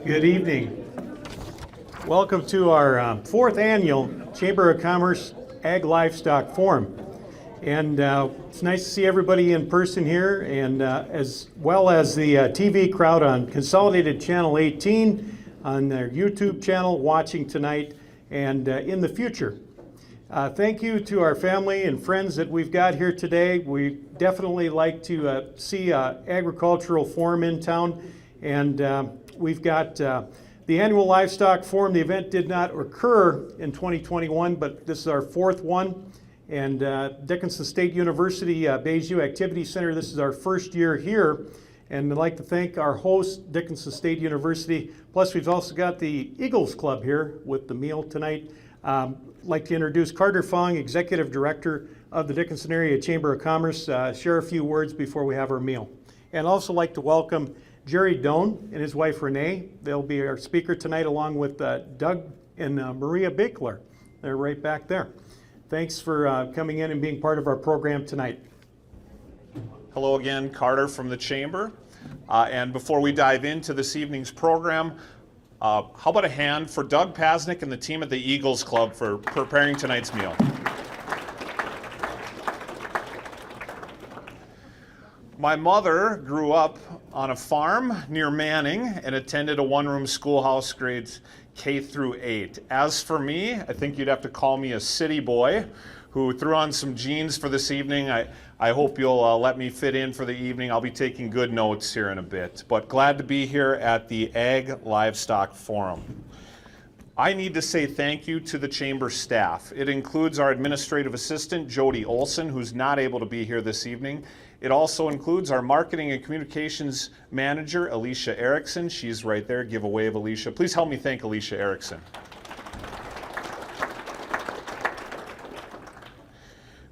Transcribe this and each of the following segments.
Good evening. Welcome to our fourth annual Chamber of Commerce Ag Livestock Forum. And it's nice to see everybody in person here, and as well as the TV crowd on Consolidated Channel 18, on their YouTube channel watching tonight and in the future. Thank you to our family and friends that we've got here today. We definitely like to see agricultural forum in town, and we've got the annual livestock forum. The event did not occur in 2021, but this is our fourth one. And Dickinson State University Biesiot Activity Center, this is our first year here. And I'd like to thank our host, Dickinson State University. Plus, we've also got the Eagles Club here with the meal tonight. I'd like to introduce Carter Fong, Executive Director of the Dickinson Area Chamber of Commerce, share a few words before we have our meal. And also like to welcome Jerry Doan and his wife Renee. They'll be our speaker tonight, along with Doug and Maria Bichler. They're right back there. Thanks for coming in and being part of our program tonight. Hello again, Carter from the Chamber. And before we dive into this evening's program, how about a hand for Doug Pasnick and the team at the Eagles Club for preparing tonight's meal. My mother grew up on a farm near Manning and attended a one-room schoolhouse grades K through 8. As for me, I think you'd have to call me a city boy who threw on some jeans for this evening. I hope you'll let me fit in for the evening. I'll be taking good notes here in a bit. But glad to be here at the Ag Livestock Forum. I need to say thank you to the Chamber staff. It includes our administrative assistant, Jody Olson, who's not able to be here this evening. It also includes our marketing and communications manager, Alicia Erickson. She's right there. Give a wave, Alicia. Please help me thank Alicia Erickson.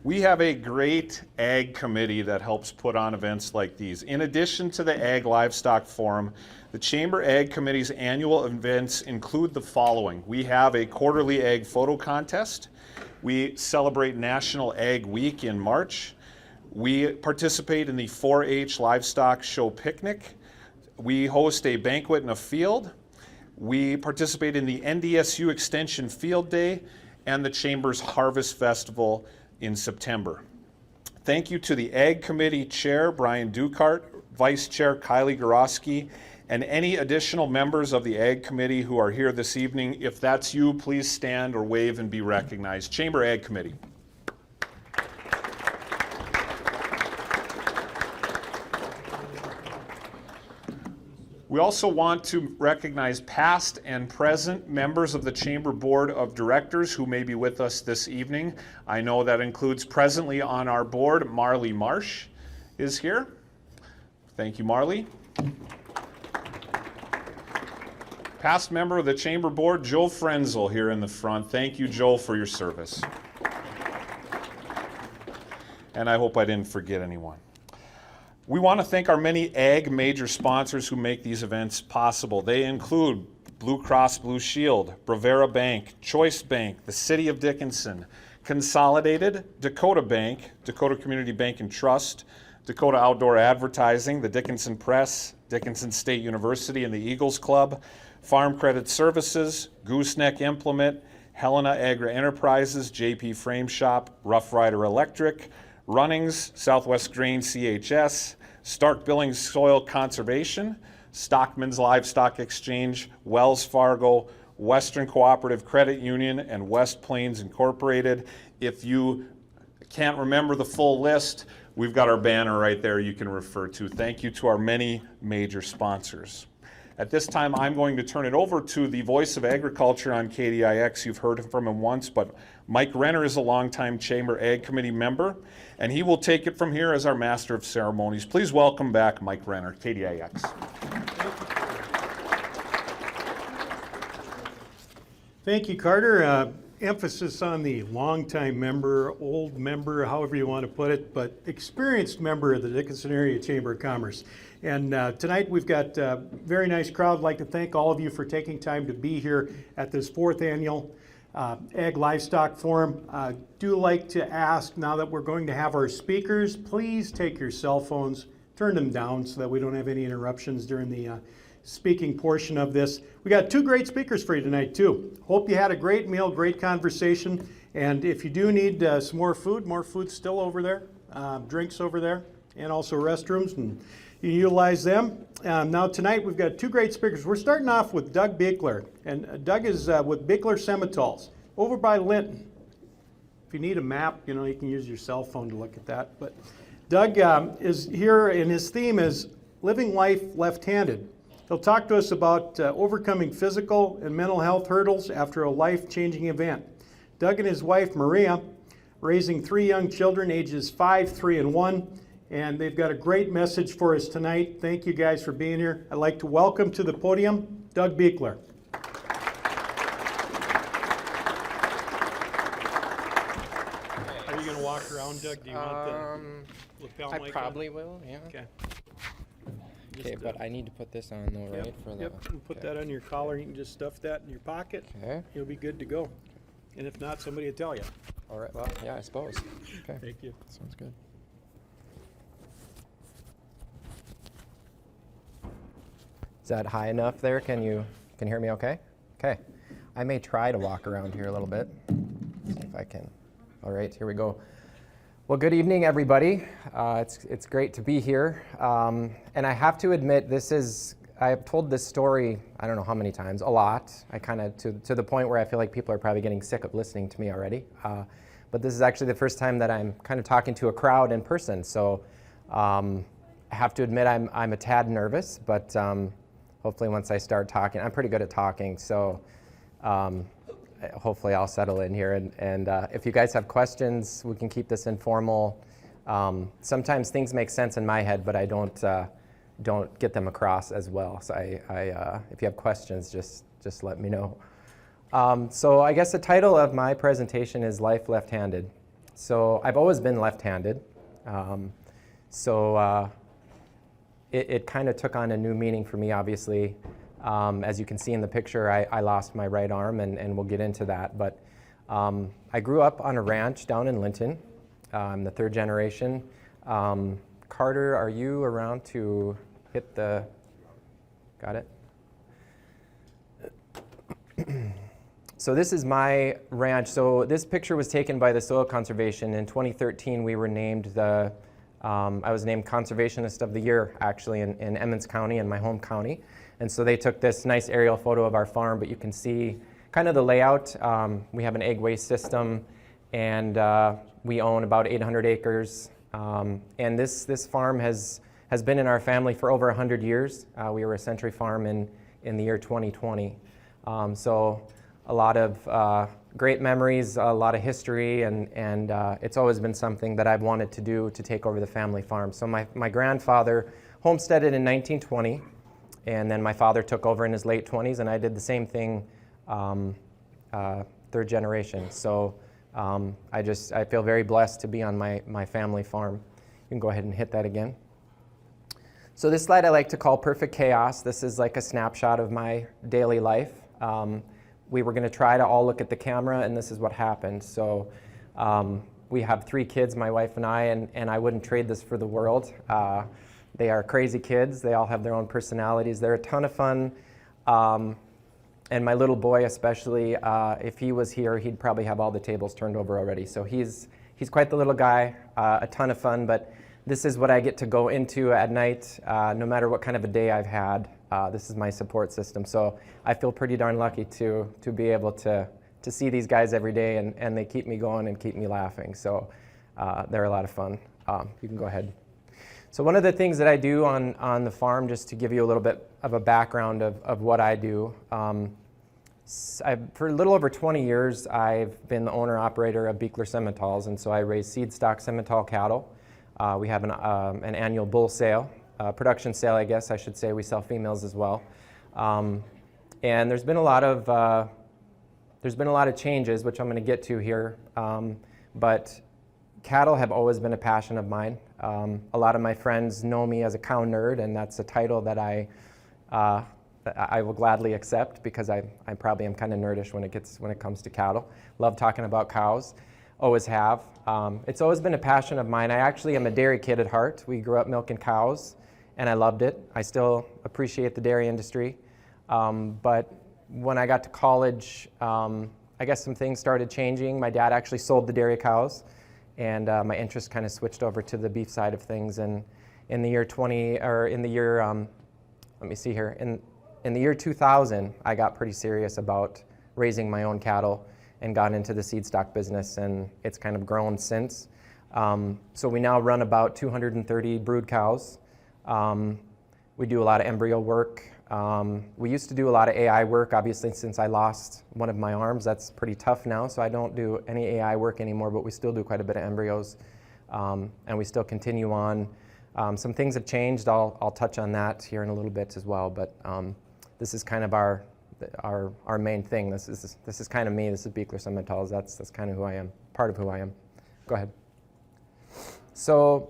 We have a great ag committee that helps put on events like these. In addition to the Ag Livestock Forum, the Chamber Ag Committee's annual events include the following. We have a quarterly ag photo contest. We celebrate National Ag Week in March. We participate in the 4-H Livestock Show Picnic. We host a banquet in a field. We participate in the NDSU Extension Field Day and the Chamber's Harvest Festival in September. Thank you to the Ag Committee Chair, Brian Dukart, Vice Chair Kylie Gorosky, and any additional members of the Ag Committee who are here this evening. If that's you, please stand or wave and be recognized. Chamber Ag Committee. We also want to recognize past and present members of the Chamber Board of Directors who may be with us this evening. I know that includes presently on our board, Marley Marsh is here. Thank you, Marley. Past member of the Chamber Board, Joe Frenzel here in the front. Thank you, Joe, for your service. And I hope I didn't forget anyone. We want to thank our many ag major sponsors who make these events possible. They include Blue Cross Blue Shield, Bravera Bank, Choice Bank, the City of Dickinson, Consolidated, Dakota Bank, Dakota Community Bank and Trust, Dakota Outdoor Advertising, the Dickinson Press, Dickinson State University and the Eagles Club, Farm Credit Services, Gooseneck Implement, Helena Agri Enterprises, JP Frame Shop, Rough Rider Electric, Runnings, Southwest Grain CHS, Stark Billings Soil Conservation, Stockman's Livestock Exchange, Wells Fargo, Western Cooperative Credit Union, and West Plains Incorporated. If you can't remember the full list, we've got our banner right there you can refer to. Thank you to our many major sponsors. At this time, I'm going to turn it over to the voice of agriculture on KDIX. You've heard from him once, but Mike Renner is a longtime Chamber Ag Committee member, and he will take it from here as our Master of Ceremonies. Please welcome back Mike Renner, KDIX. Thank you, Carter. Emphasis on the longtime member, old member, however you want to put it, but experienced member of the Dickinson Area Chamber of Commerce. And tonight we've got a very nice crowd. I'd like to thank all of you for taking time to be here at this fourth annual Ag Livestock Forum. Do like to ask, now that we're going to have our speakers, please take your cell phones, turn them down so that we don't have any interruptions during the speaking portion of this. We got two great speakers for you tonight too. Hope you had a great meal, great conversation. And if you do need some more food's still over there, drinks over there, and also restrooms, and you can utilize them. Now tonight we've got two great speakers. We're starting off with Doug Bichler, and Doug is with Bichler Simmentals over by Linton. If you need a map, you can use your cell phone to look at that. But Doug is here, and his theme is Living Life Left-Handed. He'll talk to us about overcoming physical and mental health hurdles after a life-changing event. Doug and his wife, Maria, raising 3 young children, ages 5, 3, and 1, and they've got a great message for us tonight. Thank you guys for being here. I'd like to welcome to the podium Doug Bichler. Are you going to walk around, Doug? Do you want the lapel mic? I probably will, yeah. Okay. Okay, but I need to put this on though, right? Yep, and put that on your collar. You can just stuff that in your pocket. Okay. You'll be good to go. And if not, somebody will tell you. All right, well, yeah, I suppose. Okay. Thank you. Sounds good. Is that high enough there? Can you hear me okay? Okay. I may try to walk around here a little bit. See if I can. All right, here we go. Well, good evening, everybody. It's great to be here. And I have to admit, I have told this story, I don't know how many times, a lot. I kind of, to the point where I feel like people are probably getting sick of listening to me already. But this is actually the first time that I'm kind of talking to a crowd in person. So I have to admit I'm a tad nervous, but hopefully once I start talking, I'm pretty good at talking. So hopefully I'll settle in here. And if you guys have questions, we can keep this informal. Sometimes things make sense in my head, but I don't get them across as well. So if you have questions, just let me know. So I guess the title of my presentation is Life Left-Handed. So I've always been left-handed. It kind of took on a new meaning for me, obviously. As you can see in the picture, I lost my right arm, and we'll get into that. But I grew up on a ranch down in Linton. I'm the third generation. Carter, are you around to hit the, got it? So this is my ranch. So this picture was taken by the Soil Conservation. In 2013, we were named I was named Conservationist of the Year, actually, in Emmons County, in my home county. And so they took this nice aerial photo of our farm, but you can see kind of the layout. We have an egg waste system, and we own about 800 acres. And this farm has been in our family for over 100 years. We were a century farm in the year 2020. So a lot of great memories, a lot of history, and it's always been something that I've wanted to do, to take over the family farm. So my grandfather homesteaded in 1920, and then my father took over in his late 20s, and I did the same thing, third generation. So I feel very blessed to be on my family farm. You can go ahead and hit that again. So this slide I like to call Perfect Chaos. This is like a snapshot of my daily life. We were going to try to all look at the camera, and this is what happened. So we have 3 kids, my wife and I, and I wouldn't trade this for the world. They are crazy kids. They all have their own personalities. They're a ton of fun. And my little boy especially, if he was here, he'd probably have all the tables turned over already. So he's quite the little guy, a ton of fun, but this is what I get to go into at night, no matter what kind of a day I've had. This is my support system. So I feel pretty darn lucky to be able to see these guys every day, and they keep me going and keep me laughing. So they're a lot of fun. You can go ahead. So one of the things that I do on the farm, just to give you a little bit of a background of what I do, for a little over 20 years, I've been the owner-operator of Bichler Simmentals, and so I raise seed stock Simmental cattle. We have an annual bull sale, production sale, I guess I should say. We sell females as well, and there's been a lot of changes, which I'm going to get to here. But cattle have always been a passion of mine. A lot of my friends know me as a cow nerd, and that's a title that I will gladly accept, because I probably am kind of nerdish when it comes to cattle. Love talking about cows, always have. It's always been a passion of mine. I actually am a dairy kid at heart. We grew up milking cows, and I loved it. I still appreciate the dairy industry. But when I got to college, I guess some things started changing. My dad actually sold the dairy cows, and my interest kind of switched over to the beef side of things. And in the year let me see here, in the year 2000, I got pretty serious about raising my own cattle and got into the seed stock business, and it's kind of grown since. So we now run about 230 brood cows. We do a lot of embryo work. We used to do a lot of AI work. Obviously, since I lost one of my arms, that's pretty tough now, so I don't do any AI work anymore, but we still do quite a bit of embryos, and we still continue on. Some things have changed. I'll touch on that here in a little bit as well, but this is kind of our main thing. This is kind of me. This is Bichler Simmentals. That's kind of who I am, part of who I am. Go ahead. So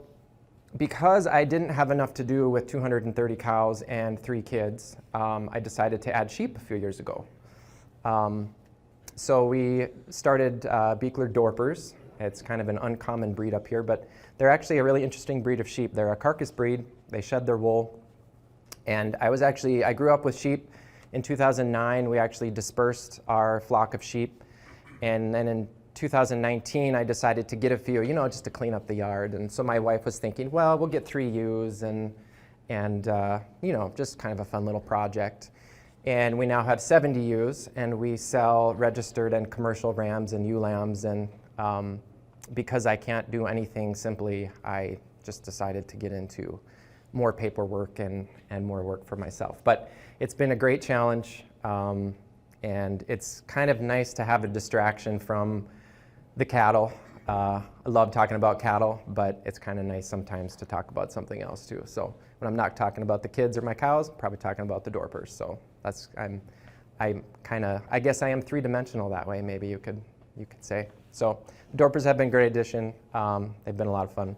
because I didn't have enough to do with 230 cows and 3 kids, I decided to add sheep a few years ago. So we started Bichler Dorpers. It's kind of an uncommon breed up here, but they're actually a really interesting breed of sheep. They're a carcass breed. They shed their wool. And I grew up with sheep. In 2009, we actually dispersed our flock of sheep. And then in 2019, I decided to get a few, just to clean up the yard. And so my wife was thinking, well, we'll get 3 ewes and just kind of a fun little project. And we now have 70 ewes, and we sell registered and commercial rams and ewe lambs. And because I can't do anything simply, I just decided to get into more paperwork and more work for myself. But it's been a great challenge, and it's kind of nice to have a distraction from the cattle. I love talking about cattle, but it's kind of nice sometimes to talk about something else too. So when I'm not talking about the kids or my cows, I'm probably talking about the Dorpers. So I guess I am 3-dimensional that way, maybe you could say. So Dorpers have been a great addition. They've been a lot of fun.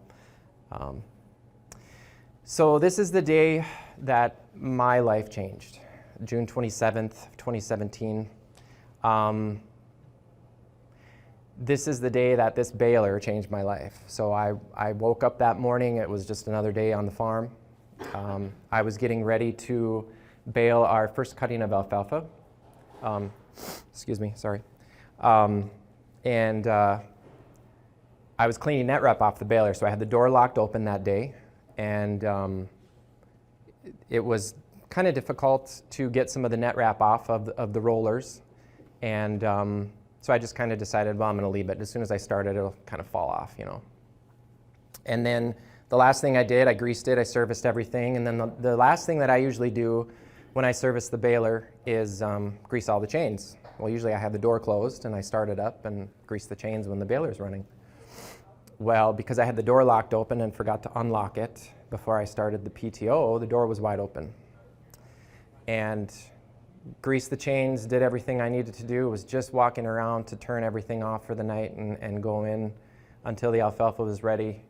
So this is the day that my life changed, June 27th, 2017. This is the day that this baler changed my life. So I woke up that morning. It was just another day on the farm. I was getting ready to bale our first cutting of alfalfa. Excuse me, sorry. And I was cleaning net wrap off the baler, so I had the door locked open that day. And it was kind of difficult to get some of the net wrap off of the rollers. And so I just kind of decided, well, I'm going to leave it. As soon as I start it, it'll kind of fall off, And then the last thing I did, I greased it, I serviced everything. And then the last thing that I usually do when I service the baler is grease all the chains. Well, usually I have the door closed and I start it up and grease the chains when the baler's running. Well, because I had the door locked open and forgot to unlock it before I started the PTO, the door was wide open. And greased the chains, did everything I needed to do, was just walking around to turn everything off for the night and go in until the alfalfa was ready.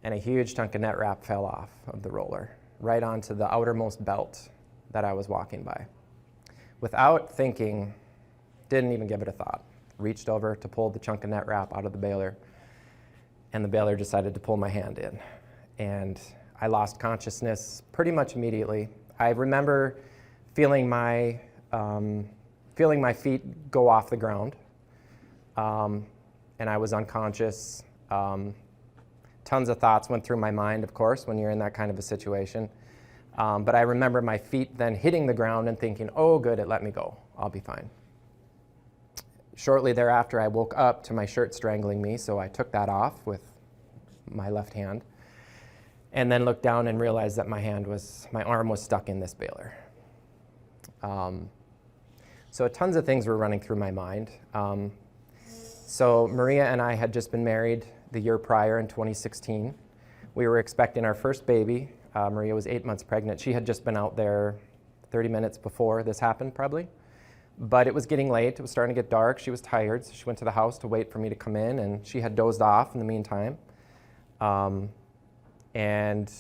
And a huge chunk of net wrap fell off of the roller, right onto the outermost belt that I was walking by. Without thinking, didn't even give it a thought. Reached over to pull the chunk of net wrap out of the baler, and the baler decided to pull my hand in. And I lost consciousness pretty much immediately. I remember feeling my feet go off the ground, and I was unconscious. Tons of thoughts went through my mind, of course, when you're in that kind of a situation. But I remember my feet then hitting the ground and thinking, oh, good, it let me go. I'll be fine. Shortly thereafter, I woke up to my shirt strangling me, so I took that off with my left hand, and then looked down and realized that my arm was stuck in this baler. So tons of things were running through my mind. So Maria and I had just been married the year prior in 2016. We were expecting our first baby. Maria was 8 months pregnant. She had just been out there 30 minutes before this happened, probably. But it was getting late. It was starting to get dark. She was tired, so she went to the house to wait for me to come in, and she had dozed off in the meantime. And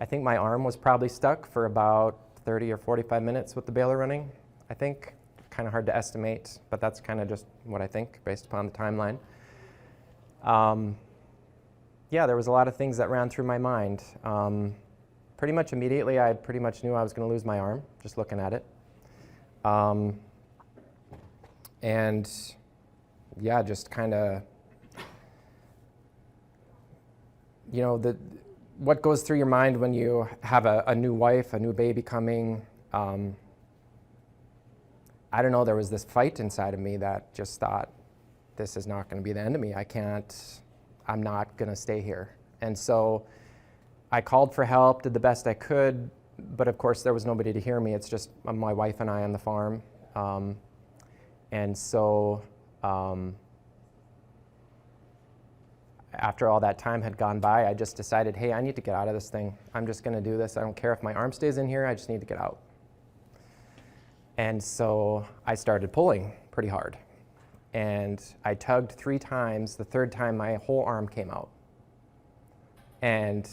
I think my arm was probably stuck for about 30 or 45 minutes with the baler running, I think. Kind of hard to estimate, but that's kind of just what I think based upon the timeline. Yeah, there was a lot of things that ran through my mind. pretty much immediately, I pretty much knew I was going to lose my arm, just looking at it. And yeah, just kind of, what goes through your mind when you have a new wife, a new baby coming. I don't know, there was this fight inside of me that just thought, this is not going to be the end of me. I'm not going to stay here. And so I called for help, did the best I could, but of course there was nobody to hear me. It's just my wife and I on the farm. And so after all that time had gone by, I just decided, hey, I need to get out of this thing. I'm just going to do this. I don't care if my arm stays in here. I just need to get out. And so I started pulling pretty hard. And I tugged 3 times. The 3rd time, my whole arm came out. And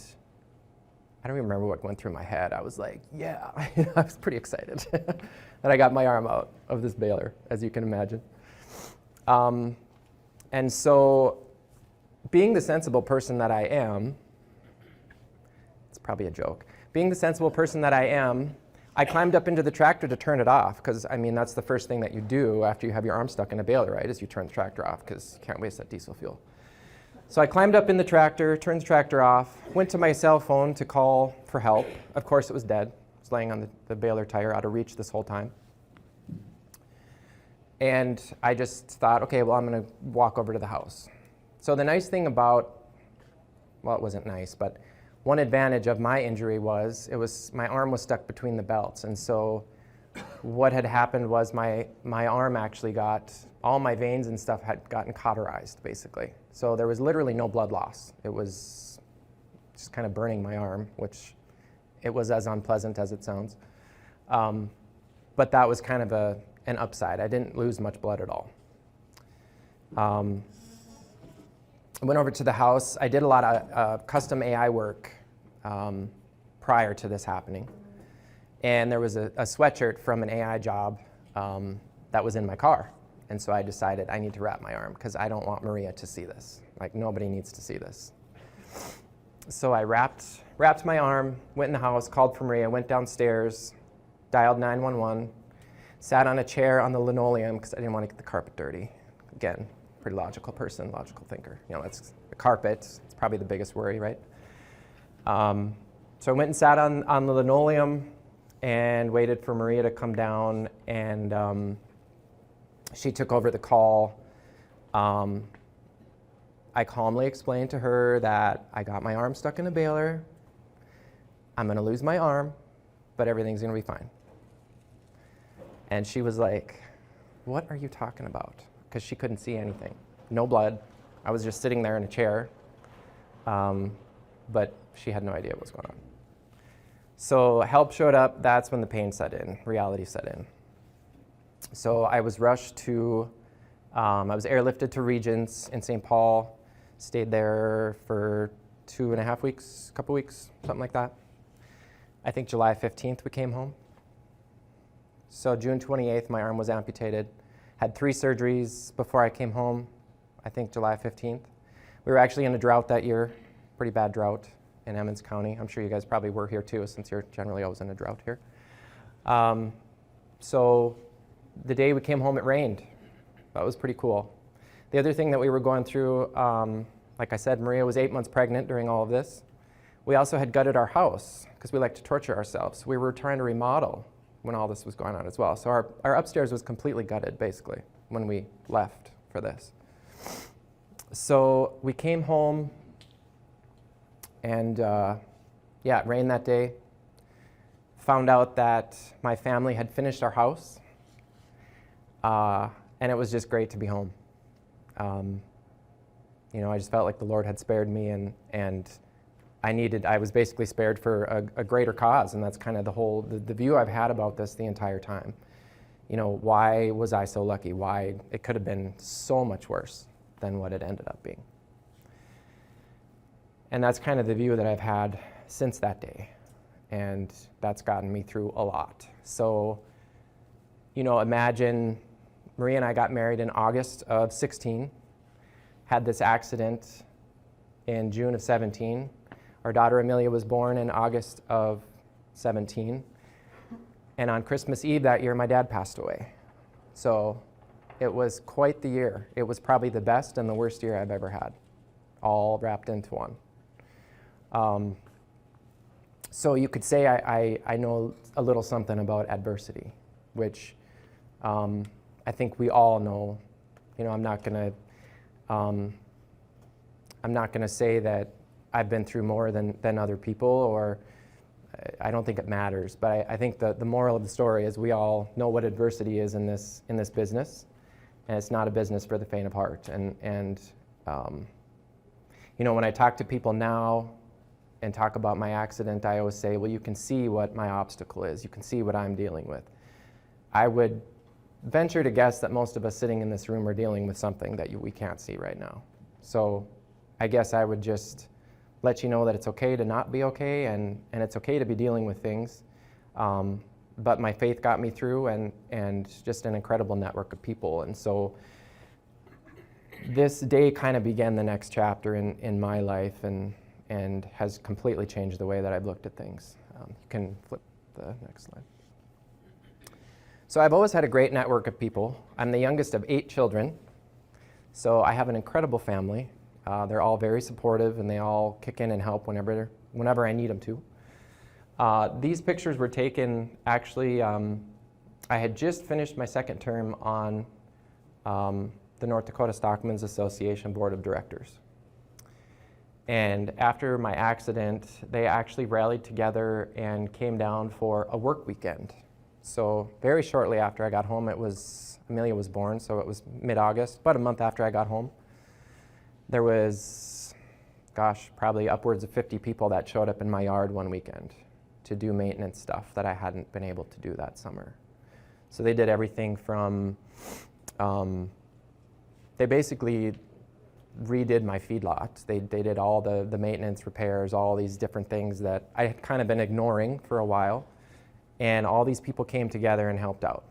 I don't even remember what went through my head. I was like, yeah. I was pretty excited that I got my arm out of this baler, as you can imagine. And so being the sensible person that I am, it's probably a joke. Being the sensible person that I am, I climbed up into the tractor to turn it off, because, I mean, that's the first thing that you do after you have your arm stuck in a baler, right, is you turn the tractor off, because you can't waste that diesel fuel. So I climbed up in the tractor, turned the tractor off, went to my cell phone to call for help. Of course, it was dead. It was laying on the baler tire, out of reach this whole time. And I just thought, okay, well, I'm going to walk over to the house. So the nice thing about, well, it wasn't nice, but one advantage of my injury was my arm was stuck between the belts. And so what had happened was my arm actually all my veins and stuff had gotten cauterized, basically. So there was literally no blood loss. It was just kind of burning my arm, which it was as unpleasant as it sounds. But that was kind of an upside. I didn't lose much blood at all. I went over to the house. I did a lot of custom AI work prior to this happening. And there was a sweatshirt from an AI job that was in my car. And so I decided I need to wrap my arm, because I don't want Maria to see this. Like, nobody needs to see this. So I wrapped my arm, went in the house, called for Maria, went downstairs, dialed 911, sat on a chair on the linoleum because I didn't want to get the carpet dirty. Again, pretty logical person, logical thinker. It's the carpet. It's probably the biggest worry, right? So I went and sat on the linoleum and waited for Maria to come down, and she took over the call. I calmly explained to her that I got my arm stuck in a baler. I'm going to lose my arm, but everything's going to be fine. And she was like, what are you talking about? Because she couldn't see anything. No blood. I was just sitting there in a chair. But she had no idea what was going on. So help showed up. That's when the pain set in, reality set in. So I was rushed to, I was airlifted to Regents in St. Paul, stayed there for 2.5 weeks, couple weeks, something like that. I think July 15th we came home. So June 28th, my arm was amputated. Had 3 surgeries before I came home, I think July 15th. We were actually in a drought that year, pretty bad drought in Emmons County. I'm sure you guys probably were here too, since you're generally always in a drought here. So the day we came home, it rained. That was pretty cool. The other thing that we were going through, like I said, Maria was 8 months pregnant during all of this. We also had gutted our house because we like to torture ourselves. We were trying to remodel when all this was going on as well. So our upstairs was completely gutted, basically, when we left for this. So we came home, and yeah, it rained that day. Found out that my family had finished our house, and it was just great to be home. I just felt like the Lord had spared me, and I was basically spared for a greater cause, and that's kind of the view I've had about this the entire time. Why was I so lucky? Why it could have been so much worse than what it ended up being. And that's kind of the view that I've had since that day, and that's gotten me through a lot. So, imagine Maria and I got married in August of 16, had this accident in June of 17. Our daughter Amelia was born in August of 17. And on Christmas Eve that year, my dad passed away. So it was quite the year. It was probably the best and the worst year I've ever had, all wrapped into one. So you could say I know a little something about adversity, which I think we all know. You know, I'm not gonna say that I've been through more than other people, or I don't think it matters. But I think the moral of the story is we all know what adversity is in this business, and it's not a business for the faint of heart. And you know, when I talk to people now and talk about my accident, I always say, well, you can see what my obstacle is. You can see what I'm dealing with. I would venture to guess that most of us sitting in this room are dealing with something that we can't see right now. So I guess I would just let you know that it's okay to not be okay, and it's okay to be dealing with things. But my faith got me through, and just an incredible network of people. And so this day kind of began the next chapter in my life, and has completely changed the way that I've looked at things. You can flip the next slide. So I've always had a great network of people. I'm the youngest of 8 children, so I have an incredible family. They're all very supportive, and they all kick in and help whenever I need them to. These pictures were taken, actually, I had just finished my second term on the North Dakota Stockmen's Association Board of Directors. And after my accident, they actually rallied together and came down for a work weekend. So very shortly after I got home, Amelia was born, so it was mid-August, about a month after I got home. There was, probably upwards of 50 people that showed up in my yard one weekend to do maintenance stuff that I hadn't been able to do that summer. So they did everything from, they basically redid my feedlot. They did all the maintenance, repairs, all these different things that I had kind of been ignoring for a while. And all these people came together and helped out.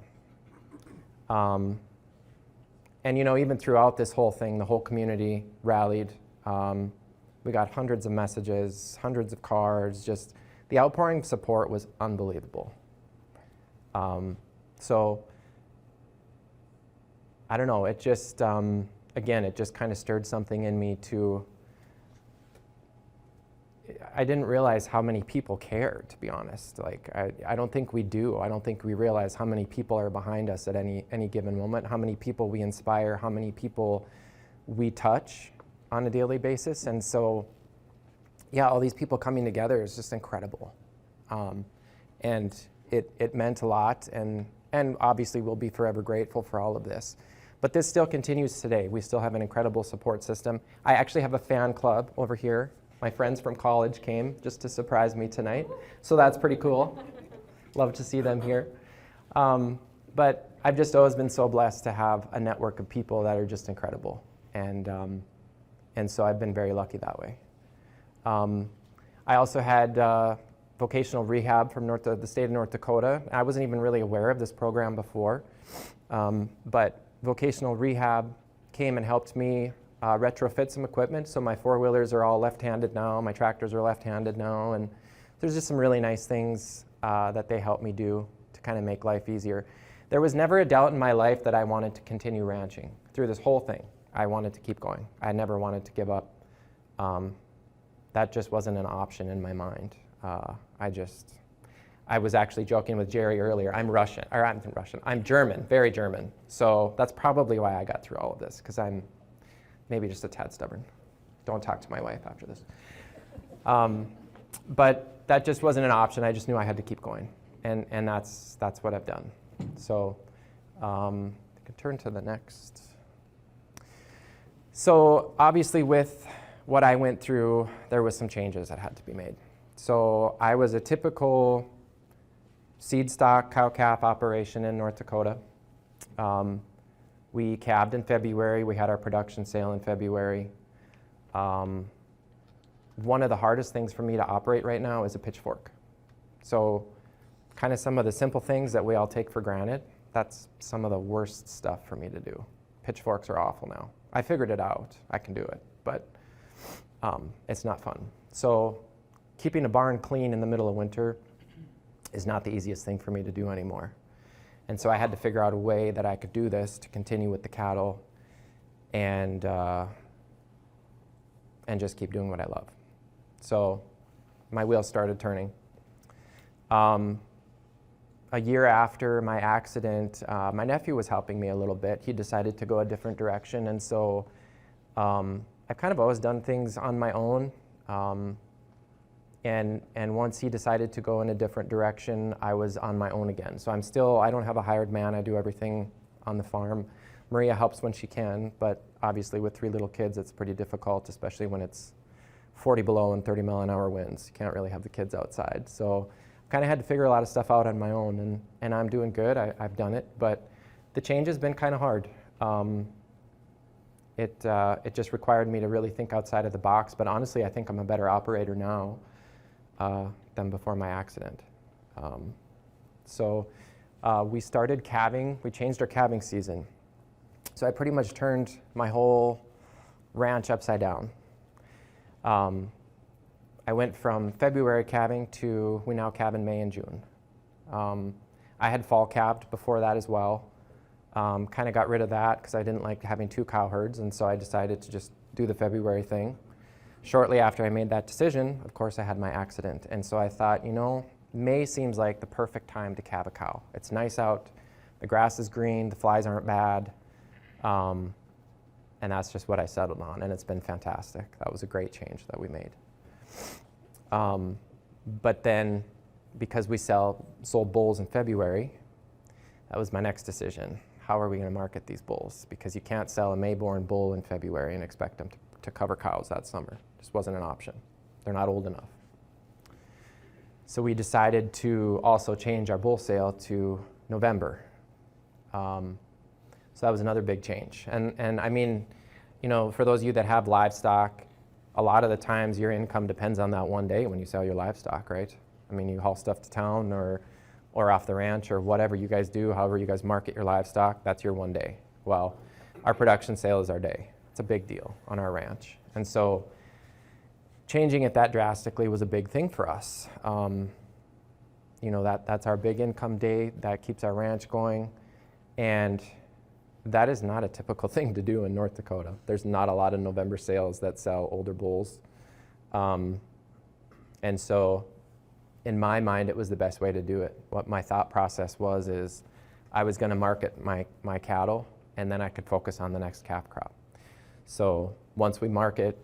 And you know, even throughout this whole thing, the whole community rallied. We got hundreds of messages, hundreds of cards, just the outpouring of support was unbelievable. So, I don't know, it just, again, it just kind of stirred something in me to, I didn't realize how many people cared, to be honest. Like, I don't think we do. I don't think we realize how many people are behind us at any given moment, how many people we inspire, how many people we touch on a daily basis. And so, yeah, all these people coming together is just incredible. And it meant a lot, and obviously we'll be forever grateful for all of this. But this still continues today. We still have an incredible support system. I actually have a fan club over here. My friends from college came just to surprise me tonight, so that's pretty cool. Love to see them here. But I've just always been so blessed to have a network of people that are just incredible, and so I've been very lucky that way. I also had vocational rehab from the state of North Dakota. I wasn't even really aware of this program before, but vocational rehab came and helped me retrofit some equipment. So my four-wheelers are all left-handed now, my tractors are left-handed now, and there's just some really nice things that they helped me do to kind of make life easier. There was never a doubt in my life that I wanted to continue ranching. Through this whole thing, I wanted to keep going. I never wanted to give up. That just wasn't an option in my mind. I was actually joking with Jerry earlier. I'm German, very German. So that's probably why I got through all of this, because I'm maybe just a tad stubborn. Don't talk to my wife after this. But that just wasn't an option. I just knew I had to keep going, and that's what I've done. So you can turn to the next. So obviously with what I went through, there was some changes that had to be made. So I was a typical seed stock cow-calf operation in North Dakota. We calved in February. We had our production sale in February. One of the hardest things for me to operate right now is a pitchfork. So kind of some of the simple things that we all take for granted, that's some of the worst stuff for me to do. Pitchforks are awful now. I figured it out. I can do it, but it's not fun. So keeping a barn clean in the middle of winter is not the easiest thing for me to do anymore. And so I had to figure out a way that I could do this to continue with the cattle and just keep doing what I love. So my wheels started turning. A year after my accident, my nephew was helping me a little bit. He decided to go a different direction, and so I've kind of always done things on my own. And once he decided to go in a different direction, I was on my own again. So I don't have a hired man. I do everything on the farm. Maria helps when she can, but obviously with 3 little kids, it's pretty difficult, especially when it's 40 below and 30 mile an hour winds. You can't really have the kids outside. So kind of had to figure a lot of stuff out on my own, and I'm doing good. I've done it, but the change has been kind of hard. It just required me to really think outside of the box, but honestly, I think I'm a better operator now than before my accident. So we started calving. We changed our calving season. So I pretty much turned my whole ranch upside down. I went from February calving to we now calve in May and June. I had fall calved before that as well. Kind of got rid of that because I didn't like having 2 cow herds, and so I decided to just do the February thing. Shortly after I made that decision, of course, I had my accident, and so I thought, May seems like the perfect time to calve a cow. It's nice out, the grass is green, the flies aren't bad, and that's just what I settled on, and it's been fantastic. That was a great change that we made. But then, because we sold bulls in February, that was my next decision. How are we going to market these bulls? Because you can't sell a May-born bull in February and expect them to cover cows that summer. Just wasn't an option. They're not old enough. So we decided to also change our bull sale to November. So that was another big change. And I mean, for those of you that have livestock, a lot of the times your income depends on that one day when you sell your livestock, right? I mean, you haul stuff to town or off the ranch or whatever you guys do, however you guys market your livestock, that's your one day. Well, our production sale is our day. It's a big deal on our ranch. And so changing it that drastically was a big thing for us. That's our big income day. That keeps our ranch going. And that is not a typical thing to do in North Dakota. There's not a lot of November sales that sell older bulls. And so in my mind, it was the best way to do it. What my thought process is I was going to market my cattle, and then I could focus on the next calf crop. So once we market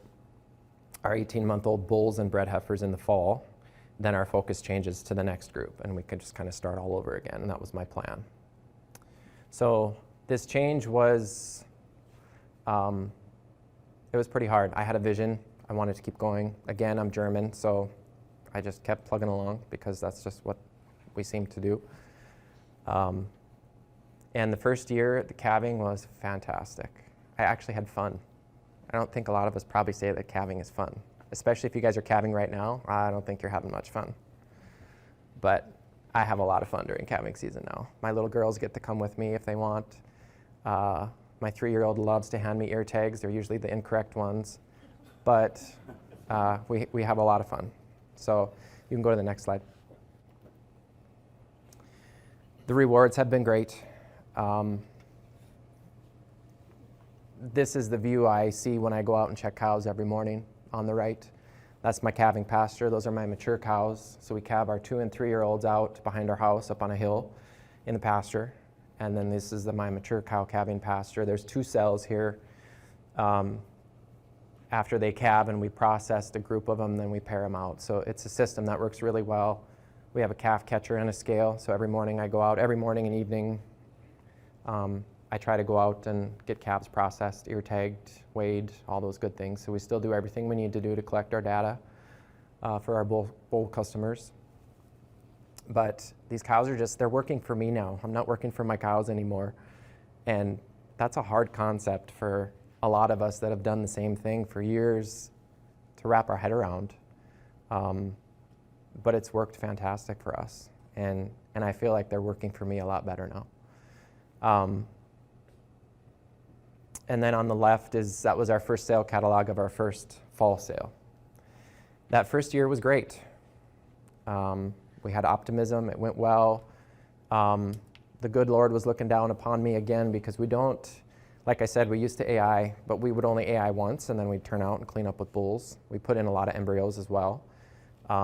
our 18-month-old bulls and bred heifers in the fall, then our focus changes to the next group, and we can just kind of start all over again, and that was my plan. So this change was, it was pretty hard. I had a vision. I wanted to keep going. Again, I'm German, so I just kept plugging along because that's just what we seem to do. And the first year, the calving was fantastic. I actually had fun. I don't think a lot of us probably say that calving is fun, especially if you guys are calving right now. I don't think you're having much fun. But I have a lot of fun during calving season now. My little girls get to come with me if they want. My 3-year-old loves to hand me ear tags. They're usually the incorrect ones. But we have a lot of fun. So you can go to the next slide. The rewards have been great. This is the view I see when I go out and check cows every morning on the right. That's my calving pasture. Those are my mature cows. So we calve our 2- and 3-year-olds out behind our house up on a hill in the pasture. And then this is my mature cow calving pasture. There's 2 cells here. After they calve and we process a group of them, then we pair them out. So it's a system that works really well. We have a calf catcher and a scale. So every morning I go out, every morning and evening, I try to go out and get calves processed, ear tagged, weighed, all those good things. So we still do everything we need to do to collect our data for our bull customers. But these cows are they're working for me now. I'm not working for my cows anymore. And that's a hard concept for a lot of us that have done the same thing for years to wrap our head around. But it's worked fantastic for us. And I feel like they're working for me a lot better now. And then on the left that was our first sale catalog of our first fall sale. That first year was great. We had optimism. It went well. The good Lord was looking down upon me again because we don't, like I said, we used to AI, but we would only AI once, and then we'd turn out and clean up with bulls. We put in a lot of embryos as well.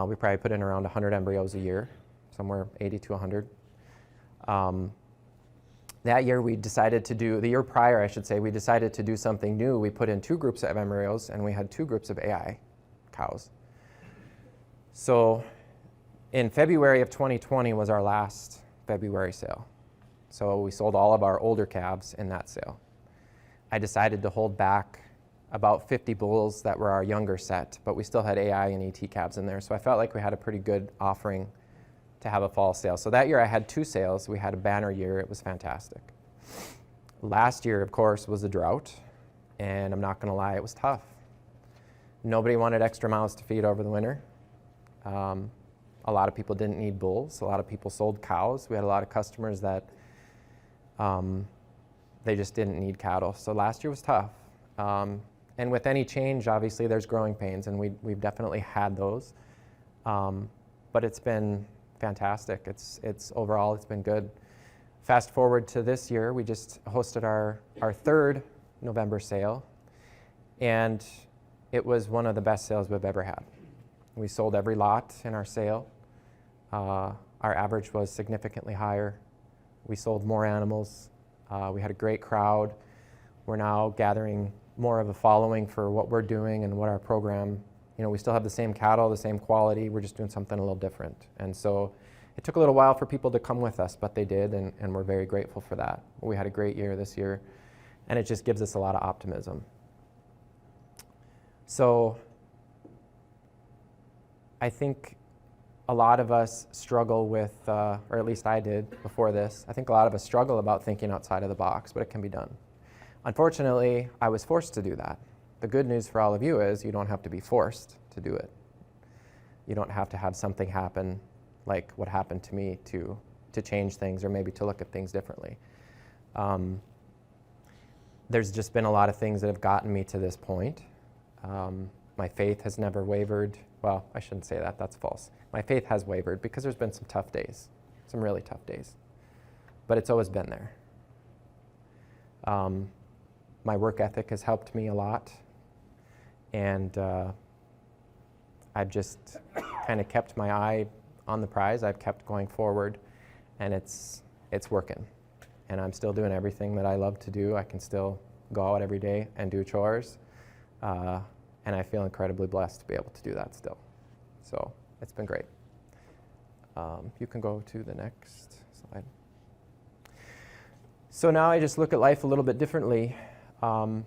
We probably put in around 100 embryos a year, somewhere 80 to 100. That year we decided to do, the year prior I should say, we decided to do something new. We put in 2 groups of embryos, and we had 2 groups of AI cows. So in February of 2020 was our last February sale. So we sold all of our older calves in that sale. I decided to hold back about 50 bulls that were our younger set, but we still had AI and ET calves in there. So I felt like we had a pretty good offering to have a fall sale. So that year I had 2 sales. We had a banner year. It was fantastic. Last year, of course, was a drought, and I'm not going to lie, it was tough. Nobody wanted extra mouths to feed over the winter. A lot of people didn't need bulls. A lot of people sold cows. We had a lot of customers that they just didn't need cattle. So last year was tough. And with any change, obviously, there's growing pains, and we've definitely had those. But it's been fantastic. Overall, it's been good. Fast forward to this year, we just hosted our 3rd November sale, and it was one of the best sales we've ever had. We sold every lot in our sale. Our average was significantly higher. We sold more animals. We had a great crowd. We're now gathering more of a following for what we're doing and what our program, we still have the same cattle, the same quality. We're just doing something a little different. And so it took a little while for people to come with us, but they did, and we're very grateful for that. We had a great year this year, and it just gives us a lot of optimism. So I think a lot of us struggle with, or at least I did before this, I think a lot of us struggle about thinking outside of the box, but it can be done. Unfortunately, I was forced to do that. The good news for all of you is you don't have to be forced to do it. You don't have to have something happen like what happened to me to change things or maybe to look at things differently. There's just been a lot of things that have gotten me to this point. My faith has never wavered. Well, I shouldn't say that. That's false. My faith has wavered because there's been some tough days, some really tough days. But it's always been there. My work ethic has helped me a lot. And I've just kind of kept my eye on the prize. I've kept going forward, and it's working. And I'm still doing everything that I love to do. I can still go out every day and do chores. And I feel incredibly blessed to be able to do that still. So it's been great. You can go to the next slide. So now I just look at life a little bit differently. I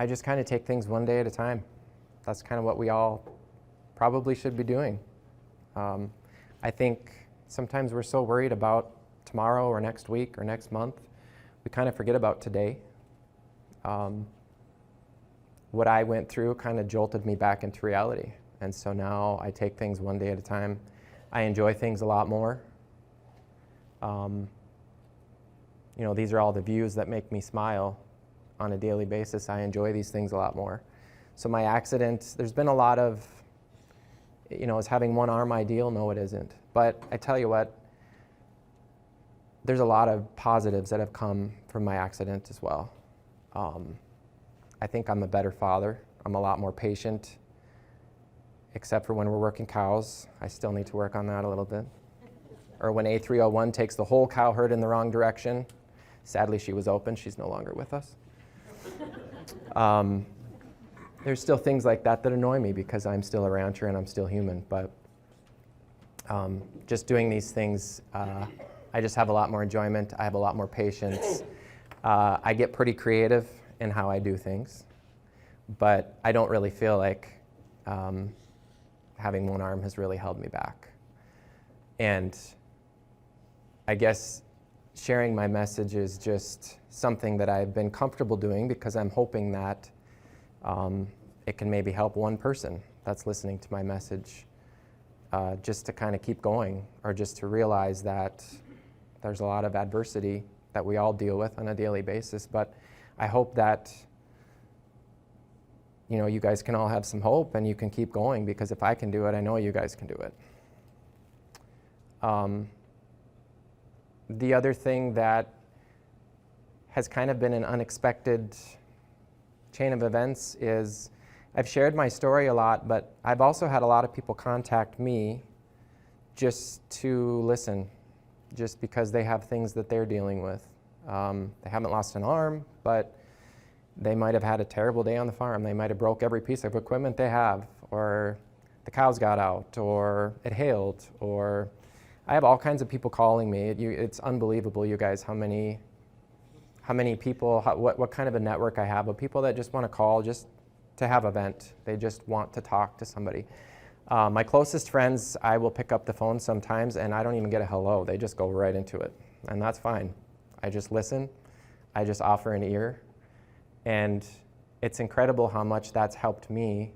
just kind of take things one day at a time. That's kind of what we all probably should be doing. I think sometimes we're so worried about tomorrow or next week or next month, we kind of forget about today. What I went through kind of jolted me back into reality. And so now I take things one day at a time. I enjoy things a lot more. These are all the views that make me smile on a daily basis. I enjoy these things a lot more. So my accident, there's been a lot of, is having one arm ideal? No, it isn't. But I tell you what, there's a lot of positives that have come from my accident as well. I think I'm a better father. I'm a lot more patient, except for when we're working cows. I still need to work on that a little bit. Or when A301 takes the whole cow herd in the wrong direction. Sadly, she was open. She's no longer with us. There's still things like that that annoy me because I'm still a rancher and I'm still human. But just doing these things, I just have a lot more enjoyment. I have a lot more patience. I get pretty creative in how I do things. But I don't really feel like having one arm has really held me back. And I guess sharing my message is just something that I've been comfortable doing because I'm hoping that it can maybe help one person that's listening to my message just to kind of keep going, or just to realize that there's a lot of adversity that we all deal with on a daily basis. But I hope that you guys can all have some hope and you can keep going, because if I can do it, I know you guys can do it. The other thing that has kind of been an unexpected chain of events is I've shared my story a lot, but I've also had a lot of people contact me just to listen, just because they have things that they're dealing with. They haven't lost an arm, but they might have had a terrible day on the farm. They might have broke every piece of equipment they have, or the cows got out, or it hailed, or I have all kinds of people calling me. It's unbelievable, you guys, how many people, what kind of a network I have of people that just want to call just to have a vent. They just want to talk to somebody. My closest friends, I will pick up the phone sometimes and I don't even get a hello. They just go right into it, and that's fine. I just listen. I just offer an ear. And it's incredible how much that's helped me,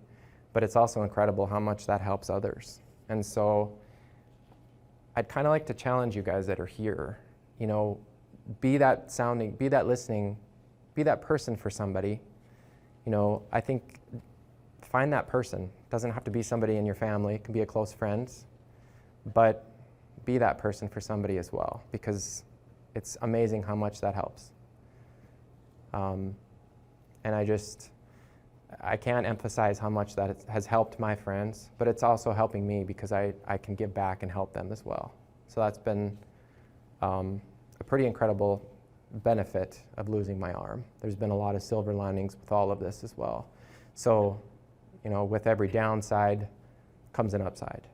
but it's also incredible how much that helps others. And so I'd kind of like to challenge you guys that are here, be that listening, be that person for somebody. I think find that person. It doesn't have to be somebody in your family. It can be a close friend, but be that person for somebody as well, because it's amazing how much that helps. And I can't emphasize how much that has helped my friends, but it's also helping me because I can give back and help them as well. So that's been a pretty incredible benefit of losing my arm. There's been a lot of silver linings with all of this as well. So, with every downside comes an upside.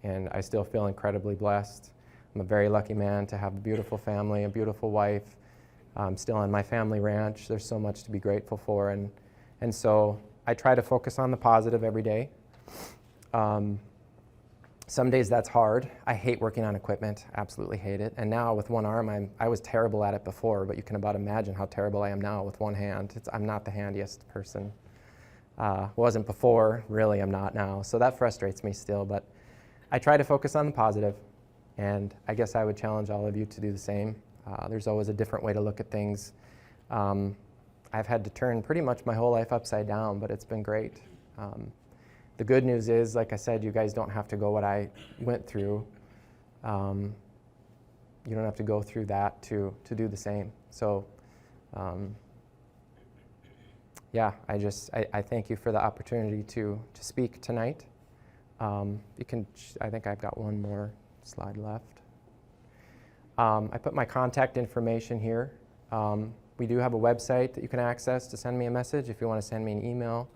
And I still feel incredibly blessed. I'm a very lucky man to have a beautiful family, a beautiful wife. I'm still on my family ranch. There's so much to be grateful for. And so I try to focus on the positive every day. Some days that's hard. I hate working on equipment, absolutely hate it. And now with one arm, I was terrible at it before, but you can about imagine how terrible I am now with one hand. I'm not the handiest person. Wasn't before, really I'm not now. So that frustrates me still, but I try to focus on the positive, and I guess I would challenge all of you to do the same. There's always a different way to look at things. I've had to turn pretty much my whole life upside down, but it's been great. The good news is, like I said, you guys don't have to go what I went through. You don't have to go through that to do the same. So, yeah, I thank you for the opportunity to speak tonight. I think I've got one more slide left. I put my contact information here. We do have a website that you can access to send me a message if you want to send me an email.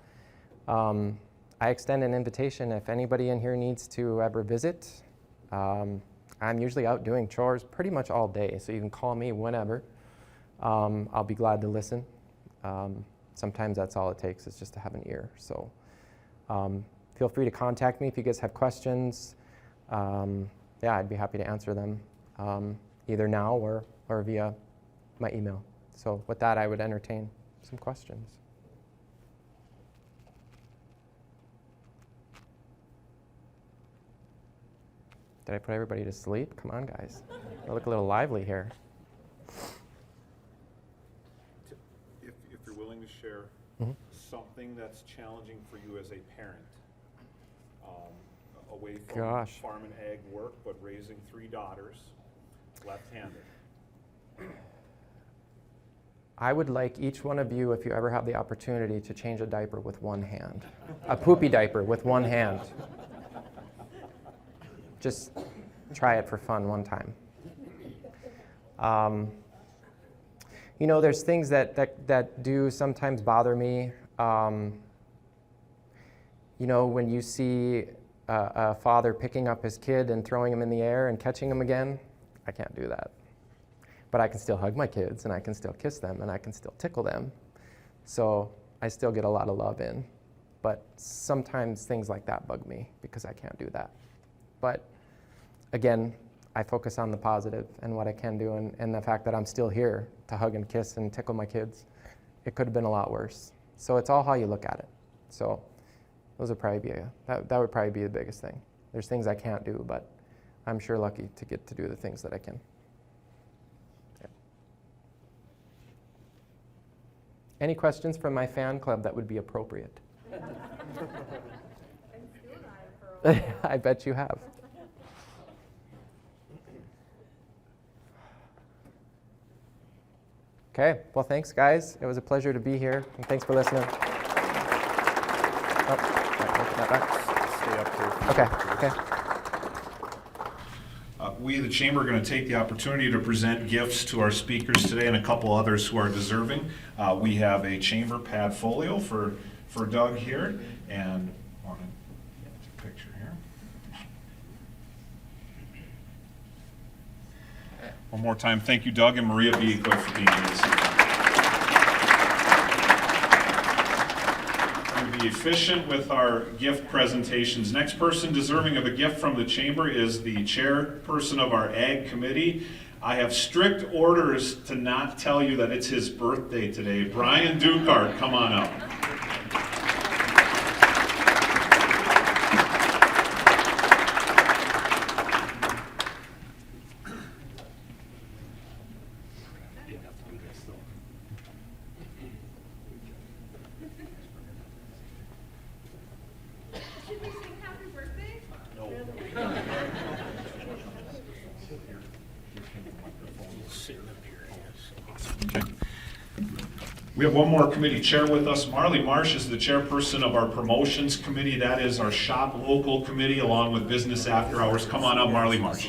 I extend an invitation if anybody in here needs to ever visit. I'm usually out doing chores pretty much all day, so you can call me whenever. I'll be glad to listen. Sometimes that's all it takes, is just to have an ear. So feel free to contact me if you guys have questions. Yeah, I'd be happy to answer them either now or via my email. So with that, I would entertain some questions. Did I put everybody to sleep? Come on, guys. I look a little lively here. If you're willing to share something that's challenging for you as a parent, away from farm and ag work, but raising 3 daughters, left-handed. I would like each one of you, if you ever have the opportunity, to change a diaper with one hand. A poopy diaper with one hand. Just try it for fun one time. There's things that do sometimes bother me. When you see a father picking up his kid and throwing him in the air and catching him again, I can't do that. But I can still hug my kids, and I can still kiss them, and I can still tickle them. So I still get a lot of love in. But sometimes things like that bug me because I can't do that. But again, I focus on the positive and what I can do, and the fact that I'm still here to hug and kiss and tickle my kids. It could have been a lot worse. So it's all how you look at it. So those would probably be that would probably be the biggest thing. There's things I can't do, but I'm sure lucky to get to do the things that I can. Yeah. Any questions from my fan club that would be appropriate? I bet you have. Okay, well, thanks, guys. It was a pleasure to be here, and thanks for listening. Oh, not back. Stay up here. Okay. We, the Chamber, are going to take the opportunity to present gifts to our speakers today and a couple others who are deserving. We have a Chamber pad folio for Doug here, and I want to get a picture here. One more time, thank you, Doug and Maria Bichler, for being here this evening. We'll be efficient with our gift presentations. Next person deserving of a gift from the Chamber is the chairperson of our Ag Committee. I have strict orders to not tell you that it's his birthday today. Brian Dukart, come on up. We have one more committee chair with us. Marley Marsh is the chairperson of our promotions committee. That is our shop local committee along with business after hours. Come on up, Marley Marsh.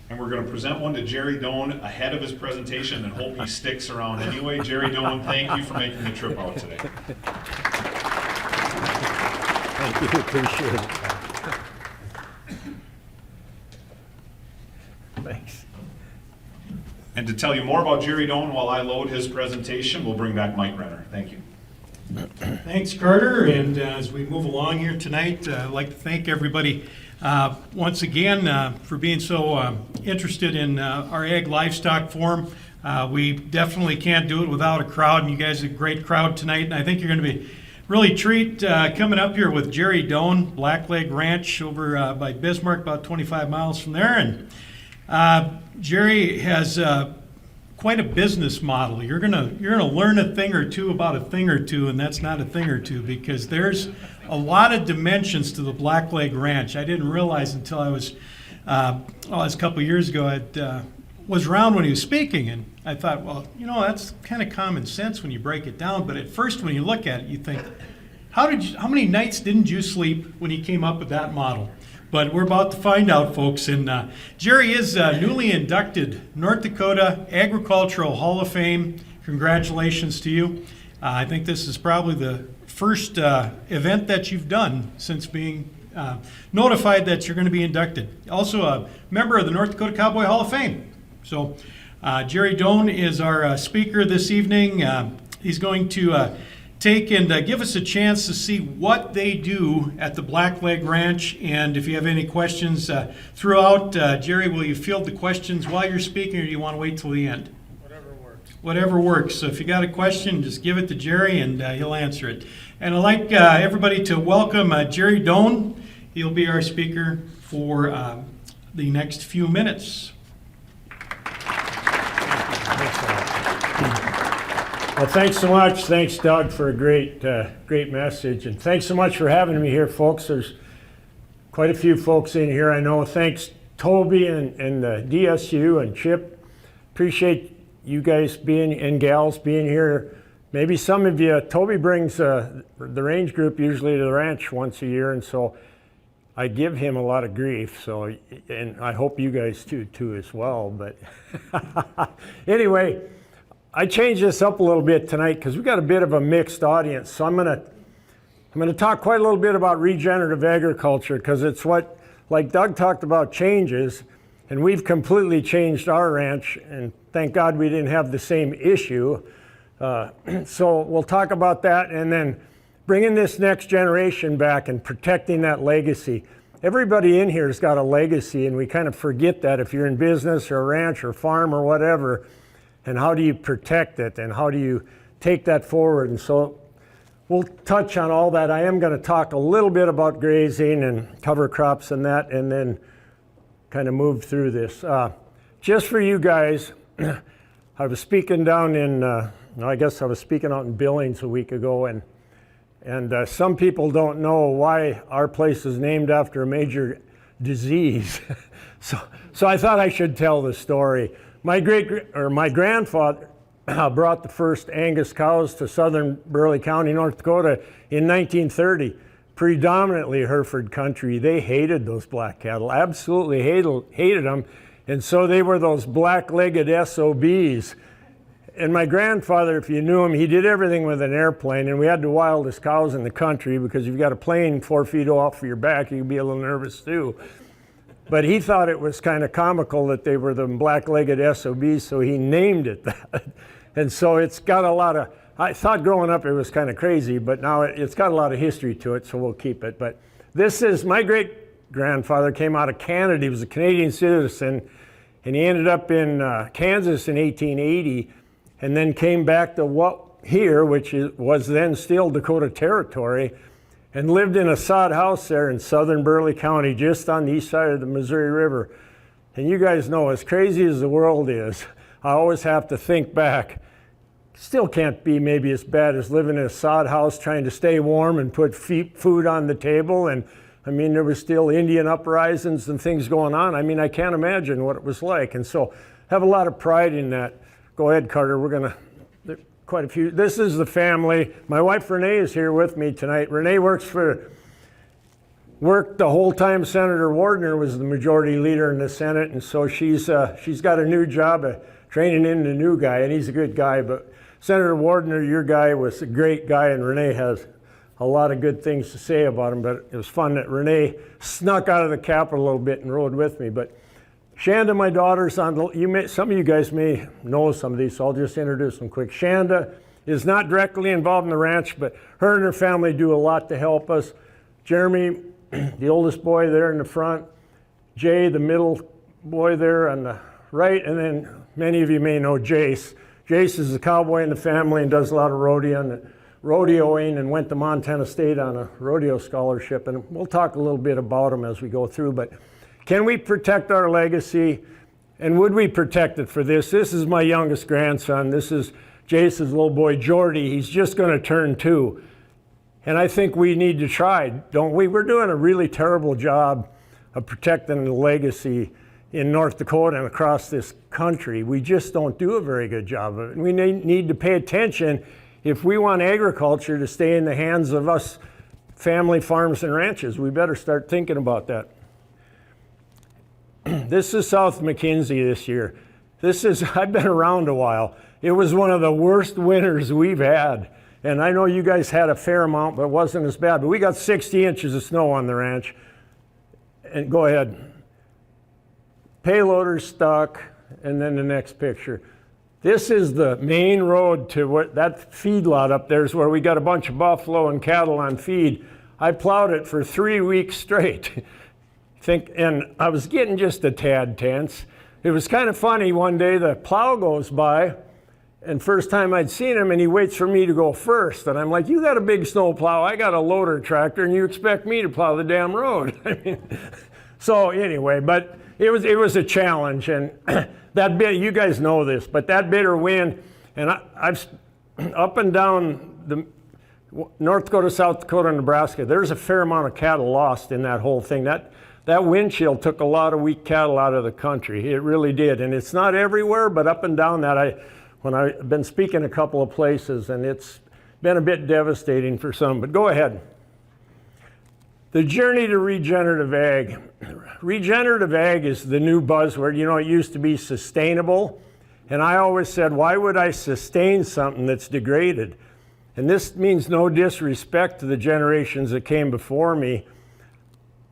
And we're going to present one to Jerry Doan ahead of his presentation and hope he sticks around anyway. Jerry Doan, thank you for making the trip out today. Thank you, appreciate it. Thanks. And to tell you more about Jerry Doan while I load his presentation, we'll bring back Mike Renner. Thank you. Thanks, Carter. And as we move along here tonight, I'd like to thank everybody once again for being so interested in our Ag Livestock Forum. We definitely can't do it without a crowd, and you guys are a great crowd tonight. And I think you're going to be really treat coming up here with Jerry Doan, Blackleg Ranch over by Bismarck, about 25 miles from there. And Jerry has quite a business model. You're gonna learn a thing or two about a thing or two, and that's not a thing or two, because there's a lot of dimensions to the Blackleg Ranch. I didn't realize until I was a couple years ago. I was around when he was speaking, and I thought, well, that's kind of common sense when you break it down. But at first, when you look at it, you think, how many nights didn't you sleep when he came up with that model? But we're about to find out, folks. And Jerry is newly inducted North Dakota Agricultural Hall of Fame. Congratulations to you. I think this is probably the first event that you've done since being notified that you're going to be inducted. Also a member of the North Dakota Cowboy Hall of Fame. So Jerry Doan is our speaker this evening. He's going to take and give us a chance to see what they do at the Blackleg Ranch. And if you have any questions throughout, Jerry, will you field the questions while you're speaking, or do you want to wait till the end? Whatever works. Whatever works. So if you got a question, just give it to Jerry and he'll answer it. And I'd like everybody to welcome Jerry Doan. He'll be our speaker for the next few minutes. Well, thanks so much. Thanks, Doug, for a great message. And thanks so much for having me here, folks. There's quite a few folks in here, I know. Thanks, Toby and the DSU and Chip. Appreciate you guys and gals being here. Maybe some of you, Toby brings the range group usually to the ranch once a year, and so I give him a lot of grief. So, and I hope you guys too as well. But anyway, I changed this up a little bit tonight because we've got a bit of a mixed audience. So I'm gonna talk quite a little bit about regenerative agriculture, because it's what, like Doug talked about, changes, and we've completely changed our ranch, and thank God we didn't have the same issue. So we'll talk about that, and then bringing this next generation back and protecting that legacy. Everybody in here has got a legacy, and we kind of forget that if you're in business or a ranch or farm or whatever. and how do you protect it, and how do you take that forward. And so we'll touch on all that. I am going to talk a little bit about grazing and cover crops and that, and then kind of move through this. Just for you guys, I was speaking down in, I guess I was speaking out in Billings a week ago, and some people don't know why our place is named after a major disease. So I thought I should tell the story. My grandfather brought the first Angus cows to southern Burley County, North Dakota in 1930. Predominantly Hereford country. They hated those black cattle, absolutely hated them. And so they were those black-legged SOBs. And my grandfather, if you knew him, he did everything with an airplane, and we had the wildest cows in the country because if you've got a plane 4 feet off your back, you can be a little nervous too. But he thought it was kind of comical that they were the black-legged SOBs, so he named it that. And so it's got a lot of, I thought growing up it was kind of crazy, but now it's got a lot of history to it, so we'll keep it. But this is, my great-grandfather came out of Canada. He was a Canadian citizen, and he ended up in Kansas in 1880, and then came back to here, which was then still Dakota Territory, and lived in a sod house there in southern Burley County, just on the east side of the Missouri River. And you guys know, as crazy as the world is, I always have to think back. Still can't be maybe as bad as living in a sod house trying to stay warm and put food on the table. And I mean, there was still Indian uprisings and things going on. I mean, I can't imagine what it was like. And so I have a lot of pride in that. Go ahead, Carter. We're going to, quite a few. This is the family. My wife Renee is here with me tonight. Renee worked the whole time Senator Wardner was the majority leader in the Senate, and so she's got a new job training in the new guy, and he's a good guy. But Senator Wardner, your guy, was a great guy, and Renee has a lot of good things to say about him. But it was fun that Renee snuck out of the Capitol a little bit and rode with me. But Shanda, my daughter's on the, some of you guys may know some of these, so I'll just introduce them quick. Shanda is not directly involved in the ranch, but her and her family do a lot to help us. Jeremy, the oldest boy there in the front. Jay, the middle boy there on the right, and then many of you may know Jace. Jace is a cowboy in the family and does a lot of rodeoing and went to Montana State on a rodeo scholarship, and we'll talk a little bit about him as we go through. But can we protect our legacy, and would we protect it for this? This is my youngest grandson. This is Jace's little boy, Jordy. He's just going to turn 2. And I think we need to try, don't we? We're doing a really terrible job of protecting the legacy in North Dakota and across this country. We just don't do a very good job of it. And we need to pay attention if we want agriculture to stay in the hands of us family farms and ranches. We better start thinking about that. This is South McKinsey this year. I've been around a while. It was one of the worst winters we've had. And I know you guys had a fair amount, but it wasn't as bad. But we got 60 inches of snow on the ranch. And go ahead. Payloader's stuck, and then the next picture. This is the main road to that feedlot up there is where we got a bunch of buffalo and cattle on feed. I plowed it for 3 weeks straight. And I was getting just a tad tense. It was kind of funny. One day the plow goes by, and first time I'd seen him, and he waits for me to go first. And I'm like, you got a big snow plow, I got a loader tractor, and you expect me to plow the damn road. I mean, so anyway, but it was a challenge. And that bit, you guys know this, but that bitter wind, and I've up and down the North Dakota, South Dakota, and Nebraska, there's a fair amount of cattle lost in that whole thing. That wind chill took a lot of weak cattle out of the country. It really did. And it's not everywhere, but up and down that, when I've been speaking a couple of places, and it's been a bit devastating for some. But go ahead. The journey to regenerative ag. Regenerative ag is the new buzzword. You know, it used to be sustainable. And I always said, why would I sustain something that's degraded? And this means no disrespect to the generations that came before me,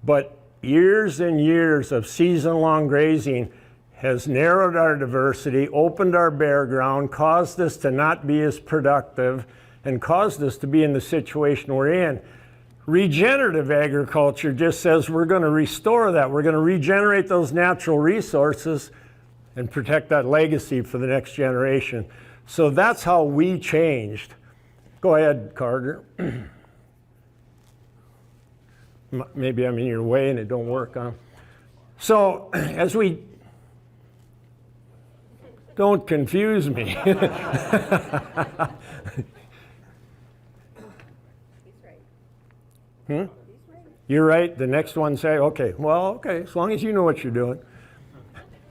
but years and years of season-long grazing has narrowed our diversity, opened our bare ground, caused us to not be as productive, and caused us to be in the situation we're in. Regenerative agriculture just says we're going to restore that. We're going to regenerate those natural resources and protect that legacy for the next generation. So that's how we changed. Go ahead, Carter. Maybe I'm in your way and it don't work, huh? So as we, don't confuse me. You're right. The next one say, okay, well, okay, as long as you know what you're doing.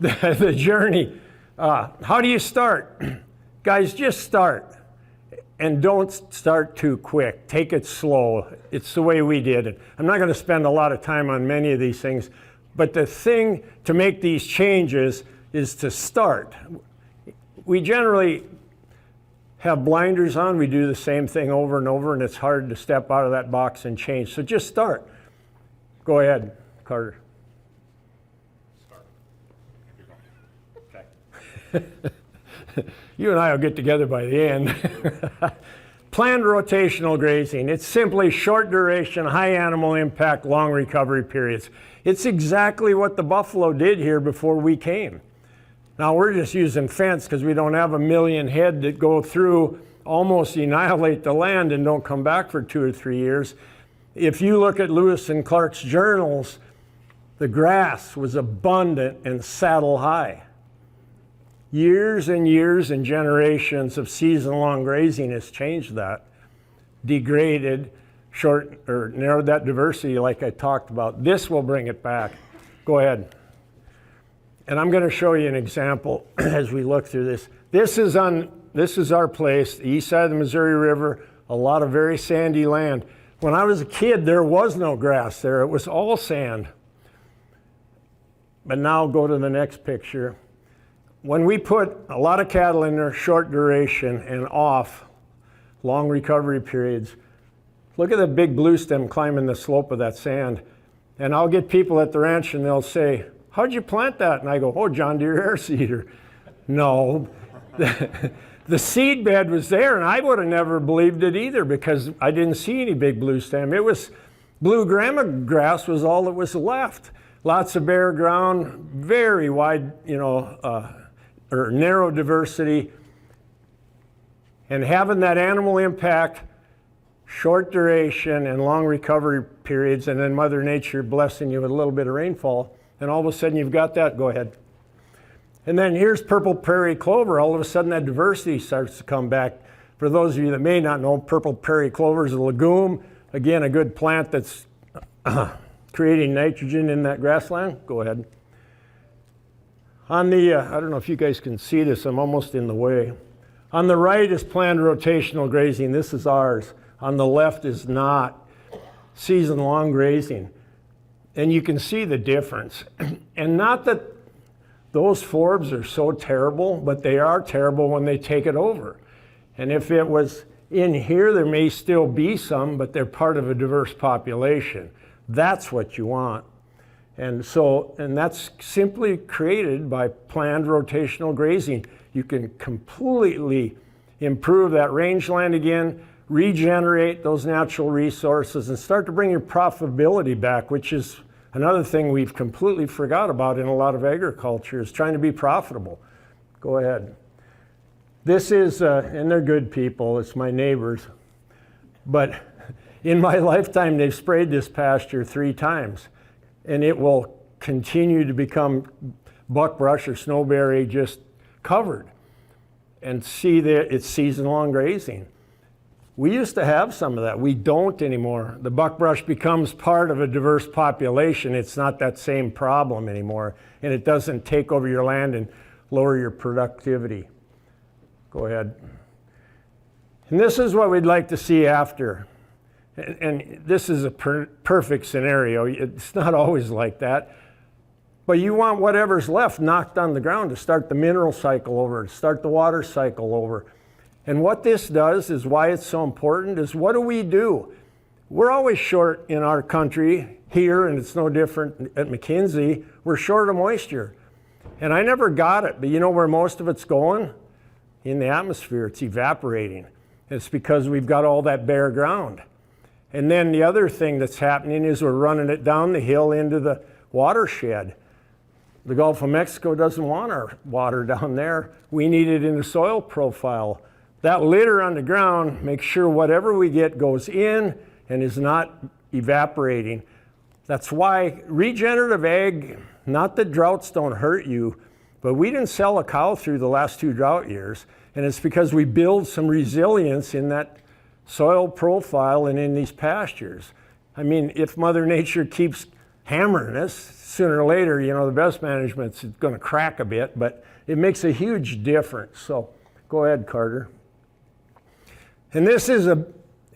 The journey. How do you start? Guys, just start. And don't start too quick. Take it slow. It's the way we did it. I'm not going to spend a lot of time on many of these things, but the thing to make these changes is to start. We generally have blinders on. We do the same thing over and over, and it's hard to step out of that box and change. So just start. Go ahead, Carter. Start. Okay. You and I will get together by the end. Planned rotational grazing. It's simply short duration, high animal impact, long recovery periods. It's exactly what the buffalo did here before we came. Now we're just using fence because we don't have 1 million head that go through, almost annihilate the land and don't come back for 2 or 3 years. If you look at Lewis and Clark's journals, the grass was abundant and saddle high. Years and years and generations of season-long grazing has changed that, degraded, short or narrowed that diversity like I talked about. This will bring it back. Go ahead. And I'm going to show you an example as we look through this. This is our place, the east side of the Missouri River, a lot of very sandy land. When I was a kid, there was no grass there. It was all sand. But now go to the next picture. When we put a lot of cattle in there, short duration and off, long recovery periods, look at the big blue stem climbing the slope of that sand. And I'll get people at the ranch and they'll say, how'd you plant that? And I go, oh, John Deere air seeder. No, the seed bed was there and I would have never believed it either because I didn't see any big blue stem. It was blue grama grass was all that was left. Lots of bare ground, very wide, or narrow diversity. And having that animal impact, short duration and long recovery periods, and then Mother Nature blessing you with a little bit of rainfall, and all of a sudden you've got that. Go ahead. And then here's purple prairie clover. All of a sudden that diversity starts to come back. For those of you that may not know, purple prairie clover is a legume. Again, a good plant that's creating nitrogen in that grassland. Go ahead. On the, I don't know if you guys can see this, I'm almost in the way. On the right is planned rotational grazing. This is ours. On the left is not. Season-long grazing. And you can see the difference. And not that those forbs are so terrible, but they are terrible when they take it over. And if it was in here, there may still be some, but they're part of a diverse population. That's what you want. And that's simply created by planned rotational grazing. You can completely improve that rangeland again, regenerate those natural resources, and start to bring your profitability back, which is another thing we've completely forgot about in a lot of agriculture, is trying to be profitable. Go ahead. This is, and they're good people, it's my neighbors, but in my lifetime they've sprayed this pasture 3 times, and it will continue to become buckbrush or snowberry just covered. And see that it's season-long grazing. We used to have some of that. We don't anymore. The buckbrush becomes part of a diverse population. It's not that same problem anymore, and it doesn't take over your land and lower your productivity. Go ahead. And this is what we'd like to see after. And this is a perfect scenario. It's not always like that. But you want whatever's left knocked on the ground to start the mineral cycle over, to start the water cycle over. And what this does is why it's so important is what do? We're always short in our country here, and it's no different at McKinsey. We're short of moisture. And I never got it, but you know where most of it's going? In the atmosphere. It's evaporating. It's because we've got all that bare ground. And then the other thing that's happening is we're running it down the hill into the watershed. The Gulf of Mexico doesn't want our water down there. We need it in the soil profile. That litter on the ground makes sure whatever we get goes in and is not evaporating. That's why regenerative ag, not that droughts don't hurt you, but we didn't sell a cow through the last 2 drought years, and it's because we build some resilience in that soil profile and in these pastures. I mean, if Mother Nature keeps hammering us, sooner or later, the best management's going to crack a bit, but it makes a huge difference. So go ahead, Carter. And this is a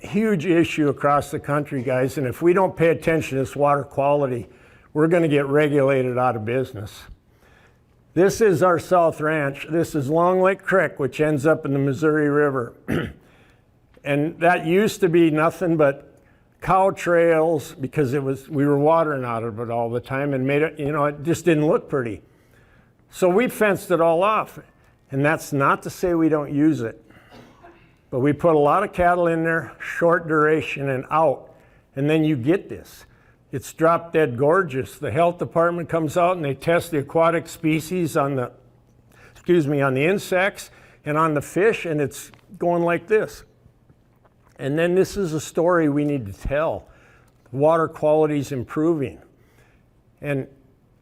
huge issue across the country, guys, and if we don't pay attention to this water quality, we're going to get regulated out of business. This is our South Ranch. This is Long Lake Creek, which ends up in the Missouri River. And that used to be nothing but cow trails because we were watering out of it all the time and made it, it just didn't look pretty. So we fenced it all off. And that's not to say we don't use it. But we put a lot of cattle in there, short duration and out. And then you get this. It's drop dead gorgeous. The health department comes out and they test the aquatic species on the insects and on the fish, and it's going like this. And then this is a story we need to tell. Water quality is improving. And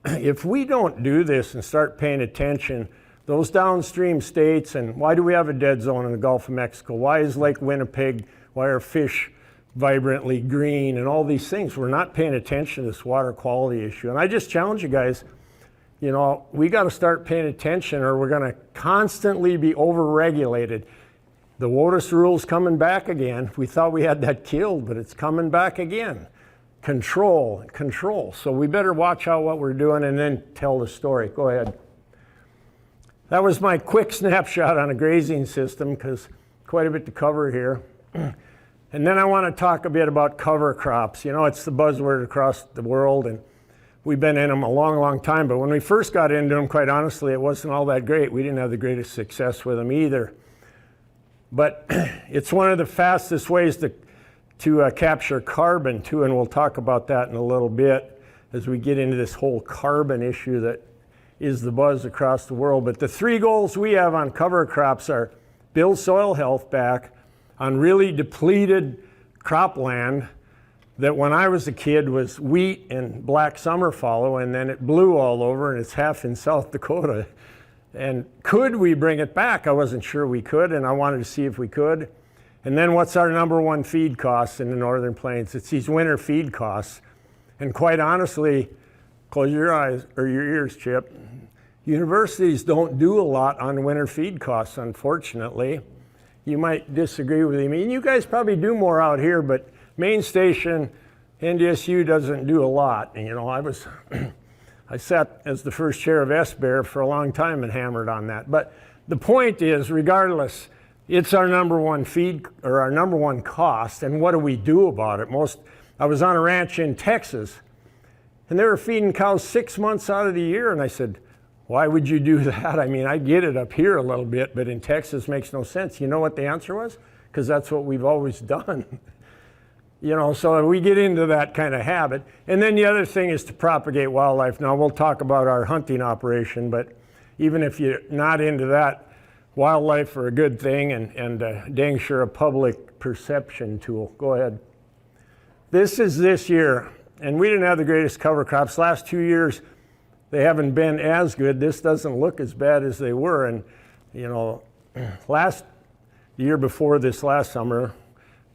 if we don't do this and start paying attention, those downstream states, and why do we have a dead zone in the Gulf of Mexico? Why is Lake Winnipeg, why are fish vibrantly green and all these things? We're not paying attention to this water quality issue. And I just challenge you guys, we got to start paying attention or we're going to constantly be over-regulated. The WOTUS rule's coming back again. We thought we had that killed, but it's coming back again. Control. So we better watch out what we're doing and then tell the story. Go ahead. That was my quick snapshot on a grazing system because quite a bit to cover here. And then I want to talk a bit about cover crops. It's the buzzword across the world, and we've been in them a long, long time. But when we first got into them, quite honestly, it wasn't all that great. We didn't have the greatest success with them either. But it's one of the fastest ways to capture carbon, too, and we'll talk about that in a little bit as we get into this whole carbon issue that is the buzz across the world. But the 3 goals we have on cover crops are build soil health back on really depleted cropland that when I was a kid was wheat and black summer fallow, and then it blew all over, and it's half in South Dakota. And could we bring it back? I wasn't sure we could, and I wanted to see if we could. And then what's our number 1 feed costs in the Northern Plains? It's these winter feed costs. And quite honestly, close your eyes, or your ears, Chip. Universities don't do a lot on winter feed costs, unfortunately. You might disagree with me. I mean, you guys probably do more out here, but Main Station, NDSU doesn't do a lot. And, I sat as the first chair of SBEAR for a long time and hammered on that. But the point is, regardless, it's our number 1 feed or our number 1 cost. And what do we do about it? I was on a ranch in Texas, and they were feeding cows 6 months out of the year. And I said, why would you do that? I mean, I get it up here a little bit, but in Texas makes no sense. You know what the answer was? Because that's what we've always done. So we get into that kind of habit. And then the other thing is to propagate wildlife. Now, we'll talk about our hunting operation, but even if you're not into that, wildlife are a good thing and dang sure a public perception tool. Go ahead. This is this year, and we didn't have the greatest cover crops. Last 2 years, they haven't been as good. This doesn't look as bad as they were. And, last year before this last summer,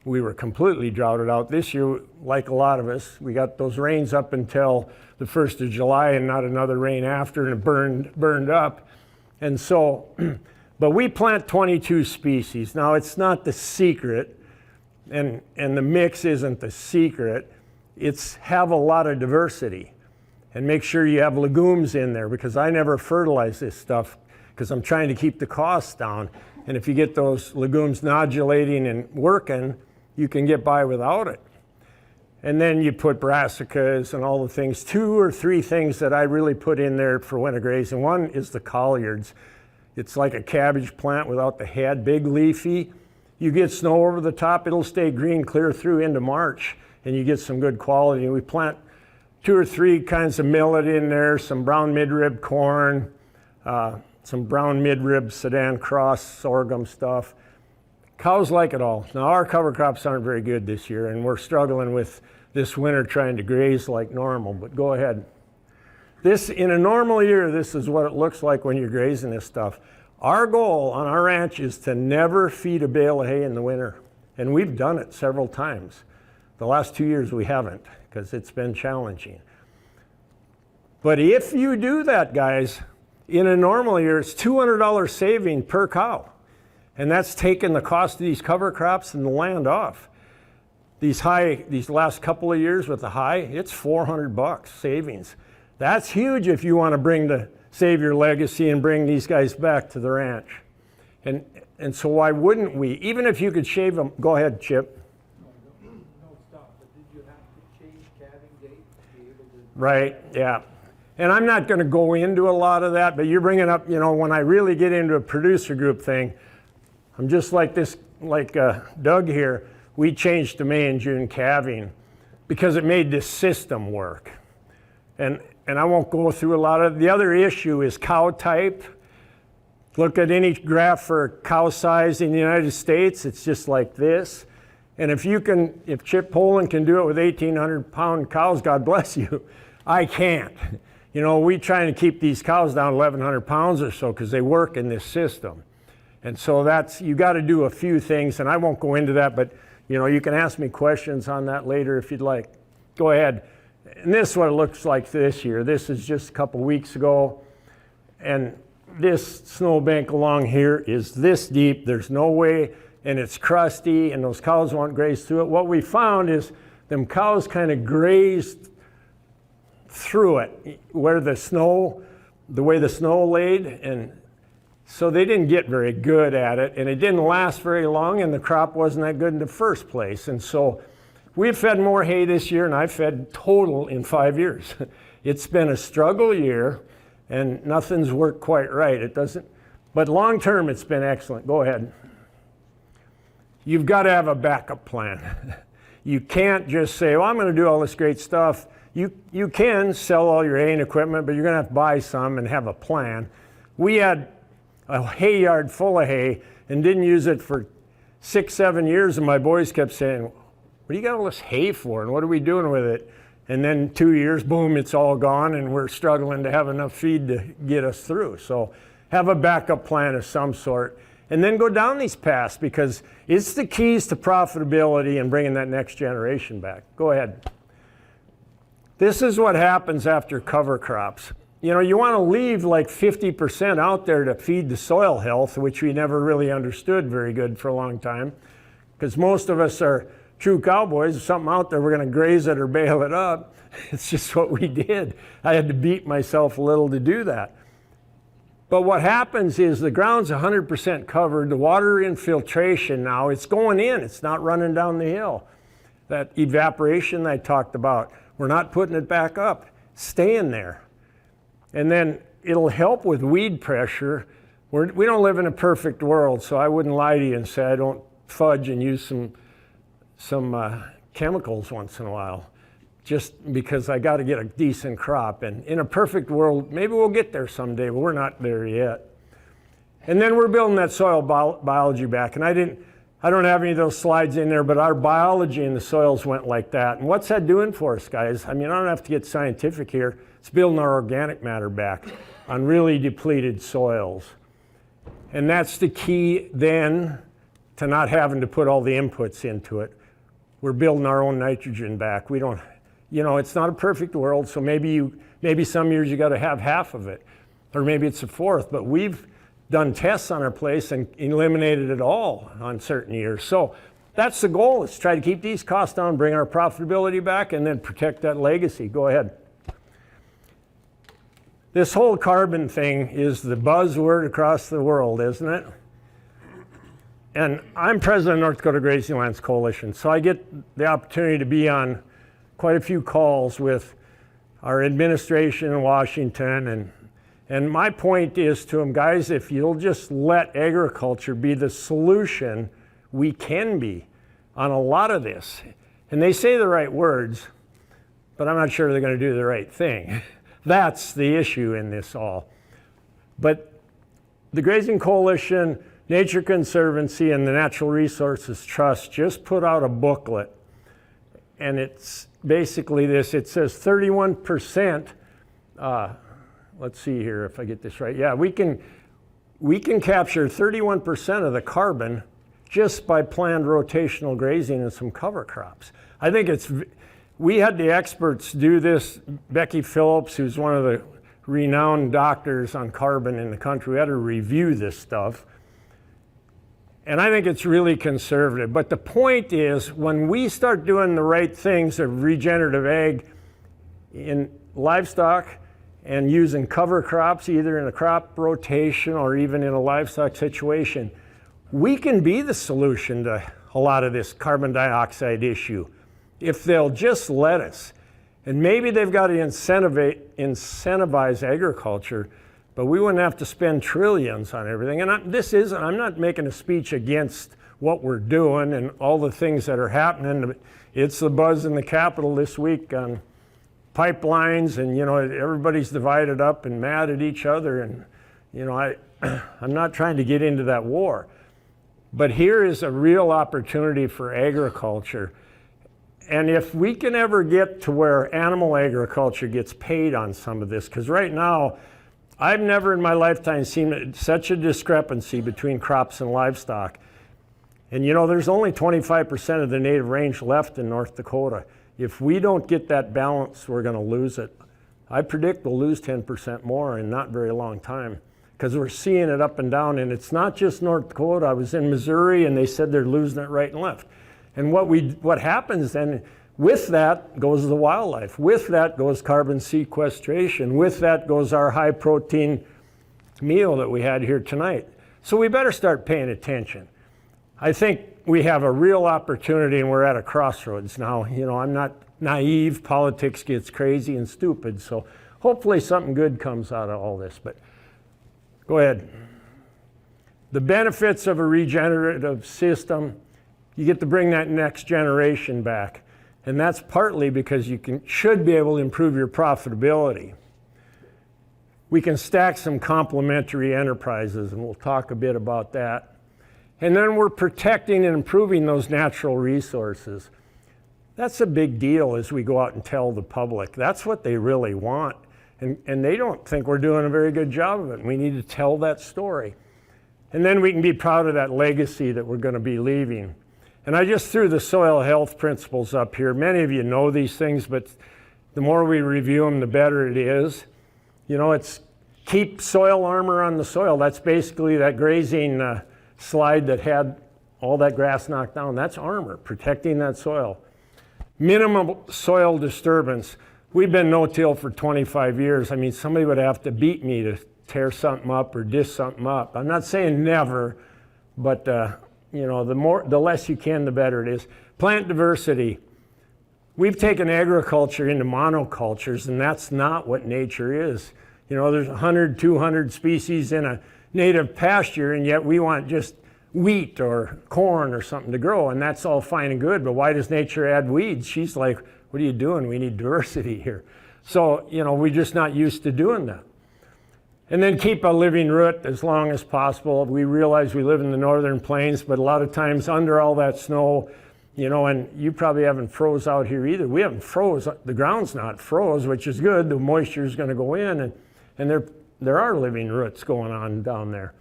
we were completely droughted out. This year, like a lot of us, we got those rains up until the 1st of July and not another rain after, and it burned up. And so, but we plant 22 species. Now, it's not the secret, and the mix isn't the secret. It's have a lot of diversity. And make sure you have legumes in there, because I never fertilize this stuff because I'm trying to keep the costs down. And if you get those legumes nodulating and working, you can get by without it. And then you put brassicas and all the things. 2 or 3 things that I really put in there for winter grazing. One is the collards. It's like a cabbage plant without the head, big leafy. You get snow over the top, it'll stay green clear through into March, and you get some good quality. And we plant 2 or 3 kinds of millet in there, some brown midrib corn, some brown midrib Sudan cross sorghum stuff. Cows like it all. Now our cover crops aren't very good this year, and we're struggling with this winter trying to graze like normal, but go ahead. This, in a normal year, this is what it looks like when you're grazing this stuff. Our goal on our ranch is to never feed a bale of hay in the winter, and we've done it several times. The last 2 years we haven't, because it's been challenging. But if you do that, guys, in a normal year, it's $200 saving per cow. And that's taking the cost of these cover crops and the land off. These last couple of years with the high, it's $400 savings. That's huge if you want to save your legacy and bring these guys back to the ranch. And so why wouldn't we? Even if you could shave them, go ahead, Chip. No, stop, but did you have to change calving date to be able to? Right, yeah. And I'm not going to go into a lot of that, but you're bringing up, when I really get into a producer group thing, I'm just like Doug here. We changed to May and June calving because it made this system work. And I won't go through a lot of, the other issue is cow type. Look at any graph for cow size in the United States, it's just like this. And if Chip Poland can do it with 1,800 pound cows, God bless you. I can't. We try to keep these cows down 1,100 pounds or so because they work in this system. And so you got to do a few things, and I won't go into that, but you can ask me questions on that later if you'd like. Go ahead. And this is what it looks like this year. This is just a couple weeks ago, and this snowbank along here is this deep. There's no way, and it's crusty, and those cows won't graze through it. What we found is them cows kind of grazed through it where the way the snow laid, and so they didn't get very good at it, and it didn't last very long, and the crop wasn't that good in the first place. And so we've fed more hay this year than I've fed total in 5 years. It's been a struggle year, and nothing's worked quite right. It doesn't, but long term it's been excellent. Go ahead. You've got to have a backup plan. You can't just say, well, I'm going to do all this great stuff. You can sell all your hay and equipment, but you're going to have to buy some and have a plan. We had a hay yard full of hay and didn't use it for 6-7 years, and my boys kept saying, what do you got all this hay for, and what are we doing with it? And then 2 years, boom, it's all gone, and we're struggling to have enough feed to get us through. So have a backup plan of some sort, and then go down these paths, because it's the keys to profitability and bringing that next generation back. Go ahead. This is what happens after cover crops. You want to leave like 50% out there to feed the soil health, which we never really understood very good for a long time, because most of us are true cowboys. If something out there, we're going to graze it or bale it up. It's just what we did. I had to beat myself a little to do that. But what happens is the ground's 100% covered. The water infiltration now, it's going in. It's not running down the hill. That evaporation I talked about, we're not putting it back up. It's staying there. And then it'll help with weed pressure. We don't live in a perfect world, so I wouldn't lie to you and say I don't fudge and use some chemicals once in a while, just because I got to get a decent crop. And in a perfect world, maybe we'll get there someday, but we're not there yet. And then we're building that soil biology back. And I don't have any of those slides in there, but our biology in the soils went like that. And what's that doing for us, guys? I mean, I don't have to get scientific here. It's building our organic matter back on really depleted soils. And that's the key then to not having to put all the inputs into it. We're building our own nitrogen back. We don't, it's not a perfect world, so maybe some years you got to have half of it, or maybe it's a fourth, but we've done tests on our place and eliminated it all on certain years. So that's the goal, is try to keep these costs down, bring our profitability back, and then protect that legacy. Go ahead. This whole carbon thing is the buzzword across the world, isn't it? And I'm president of North Dakota Grazing Lands Coalition, so I get the opportunity to be on quite a few calls with our administration in Washington. And my point is to them, guys, if you'll just let agriculture be the solution, we can be on a lot of this. And they say the right words, but I'm not sure they're going to do the right thing. That's the issue in this all. But the Grazing Coalition, Nature Conservancy, and the Natural Resources Trust just put out a booklet. And it's basically this. It says 31%. Let's see here if I get this right. Yeah, we can capture 31% of the carbon just by planned rotational grazing and some cover crops. I think we had the experts do this. Becky Phillips, who's one of the renowned doctors on carbon in the country, we had her review this stuff. And I think it's really conservative. But the point is, when we start doing the right things of regenerative ag in livestock and using cover crops, either in a crop rotation or even in a livestock situation, we can be the solution to a lot of this carbon dioxide issue if they'll just let us. And maybe they've got to incentivize agriculture, but we wouldn't have to spend trillions on everything. And I'm not making a speech against what we're doing and all the things that are happening. It's the buzz in the Capitol this week on pipelines, and everybody's divided up and mad at each other. And I'm not trying to get into that war. But here is a real opportunity for agriculture. And if we can ever get to where animal agriculture gets paid on some of this, because right now, I've never in my lifetime seen such a discrepancy between crops and livestock. And there's only 25% of the native range left in North Dakota. If we don't get that balance, we're going to lose it. I predict we'll lose 10% more in not very long time, because we're seeing it up and down. And it's not just North Dakota. I was in Missouri, and they said they're losing it right and left. And what happens then, with that goes the wildlife. With that goes carbon sequestration. With that goes our high protein meal that we had here tonight. So we better start paying attention. I think we have a real opportunity, and we're at a crossroads now. I'm not naive. Politics gets crazy and stupid. So hopefully something good comes out of all this. But go ahead. The benefits of a regenerative system, you get to bring that next generation back. And that's partly because you should be able to improve your profitability. We can stack some complementary enterprises, and we'll talk a bit about that. And then we're protecting and improving those natural resources. That's a big deal as we go out and tell the public. That's what they really want. And they don't think we're doing a very good job of it. And we need to tell that story. And then we can be proud of that legacy that we're going to be leaving. And I just threw the soil health principles up here. Many of you know these things, but the more we review them, the better it is. It's keep soil armor on the soil. That's basically that grazing slide that had all that grass knocked down. That's armor, protecting that soil. Minimum soil disturbance. We've been no-till for 25 years. I mean, somebody would have to beat me to tear something up or dish something up. I'm not saying never, but the less you can, the better it is. Plant diversity. We've taken agriculture into monocultures, and that's not what nature is. There's 100, 200 species in a native pasture, and yet we want just wheat or corn or something to grow, and that's all fine and good, but why does nature add weeds? She's like, what are you doing? We need diversity here. So, we're just not used to doing that. And then keep a living root as long as possible. We realize we live in the northern plains, but a lot of times under all that snow, and you probably haven't froze out here either. We haven't froze. The ground's not froze, which is good. The moisture is going to go in, and there are living roots going on down there.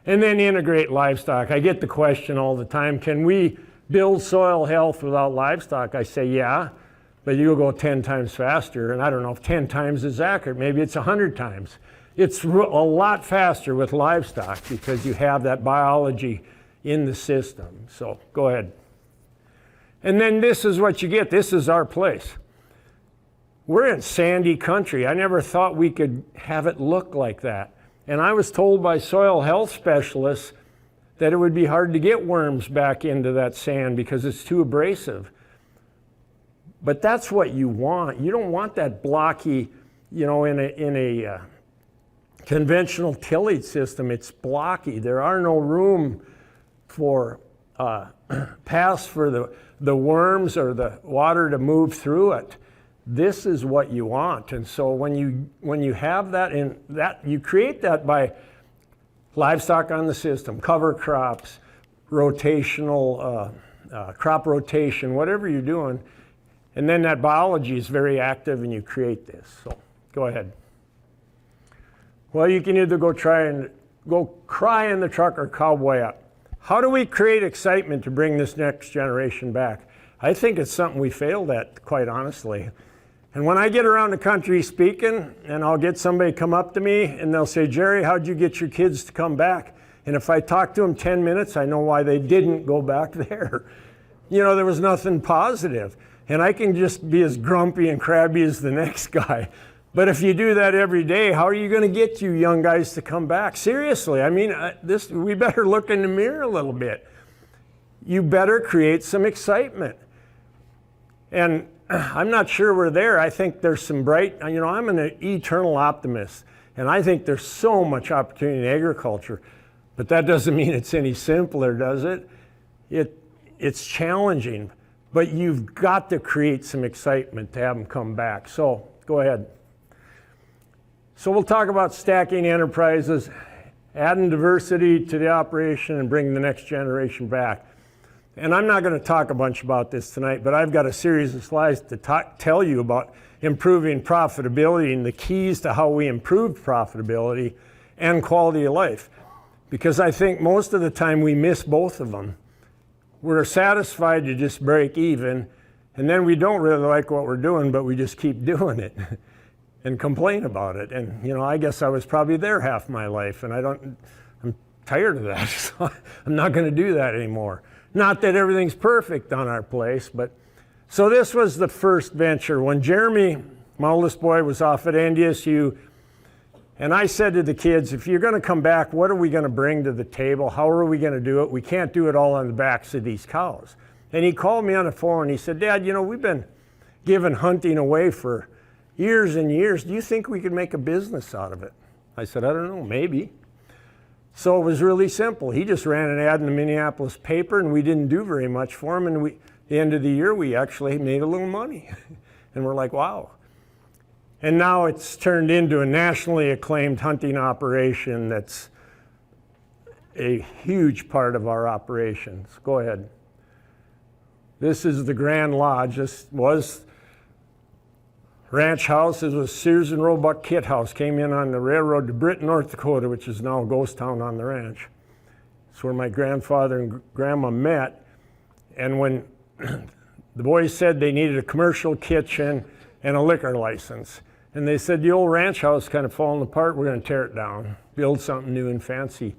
And then integrate livestock. I get the question all the time, can we build soil health without livestock? I say, yeah, but you'll go 10 times faster. And I don't know if 10 times is accurate. Maybe it's 100 times. It's a lot faster with livestock because you have that biology in the system. So go ahead. And then this is what you get. This is our place. We're in sandy country. I never thought we could have it look like that. And I was told by soil health specialists that it would be hard to get worms back into that sand because it's too abrasive. But that's what you want. You don't want that blocky, in a conventional tillage system, it's blocky. There are no room for paths for the worms or the water to move through it. this is what you want. And so when you have that, and that you create that by livestock on the system, cover crops, rotational crop rotation, whatever you're doing, and then that biology is very active and you create this. So go ahead. Well, you can either go cry in the truck or cowboy up. How do we create excitement to bring this next generation back? I think it's something we failed at, quite honestly. And when I get around the country speaking, and I'll get somebody come up to me and they'll say, Jerry, how'd you get your kids to come back? And if I talk to them 10 minutes, I know why they didn't go back there. You know, there was nothing positive. And I can just be as grumpy and crabby as the next guy. But if you do that every day, how are you going to get you young guys to come back? Seriously, I mean, we better look in the mirror a little bit. You better create some excitement. And I'm not sure we're there. I think there's some bright, you know, I'm an eternal optimist. And I think there's so much opportunity in agriculture. But that doesn't mean it's any simpler, does it? It's challenging. But you've got to create some excitement to have them come back. So go ahead. So we'll talk about stacking enterprises, adding diversity to the operation, and bringing the next generation back. And I'm not going to talk a bunch about this tonight, but I've got a series of slides to tell you about improving profitability and the keys to how we improve profitability and quality of life. Because I think most of the time we miss both of them. We're satisfied to just break even, and then we don't really like what we're doing, but we just keep doing it and complain about it. And, you know, I guess I was probably there half my life, and I'm tired of that. So I'm not going to do that anymore. Not that everything's perfect on our place, but so this was the first venture. When Jeremy, my oldest boy, was off at NDSU, and I said to the kids, if you're going to come back, what are we going to bring to the table? How are we going to do it? We can't do it all on the backs of these cows. And he called me on the phone and he said, Dad, you know, we've been giving hunting away for years and years. Do you think we could make a business out of it? I said, I don't know, maybe. So it was really simple. He just ran an ad in the Minneapolis paper and we didn't do very much for him. And the end of the year, we actually made a little money. And we're like, wow. And now it's turned into a nationally acclaimed hunting operation that's a huge part of our operations. Go ahead. This is the Grand Lodge. This was ranch house. This was Sears and Roebuck Kit House. Came in on the railroad to Britain, North Dakota, which is now a ghost town on the ranch. It's where my grandfather and grandma met. And when the boys said they needed a commercial kitchen and a liquor license, and they said, the old ranch house is kind of falling apart. We're going to tear it down, build something new and fancy.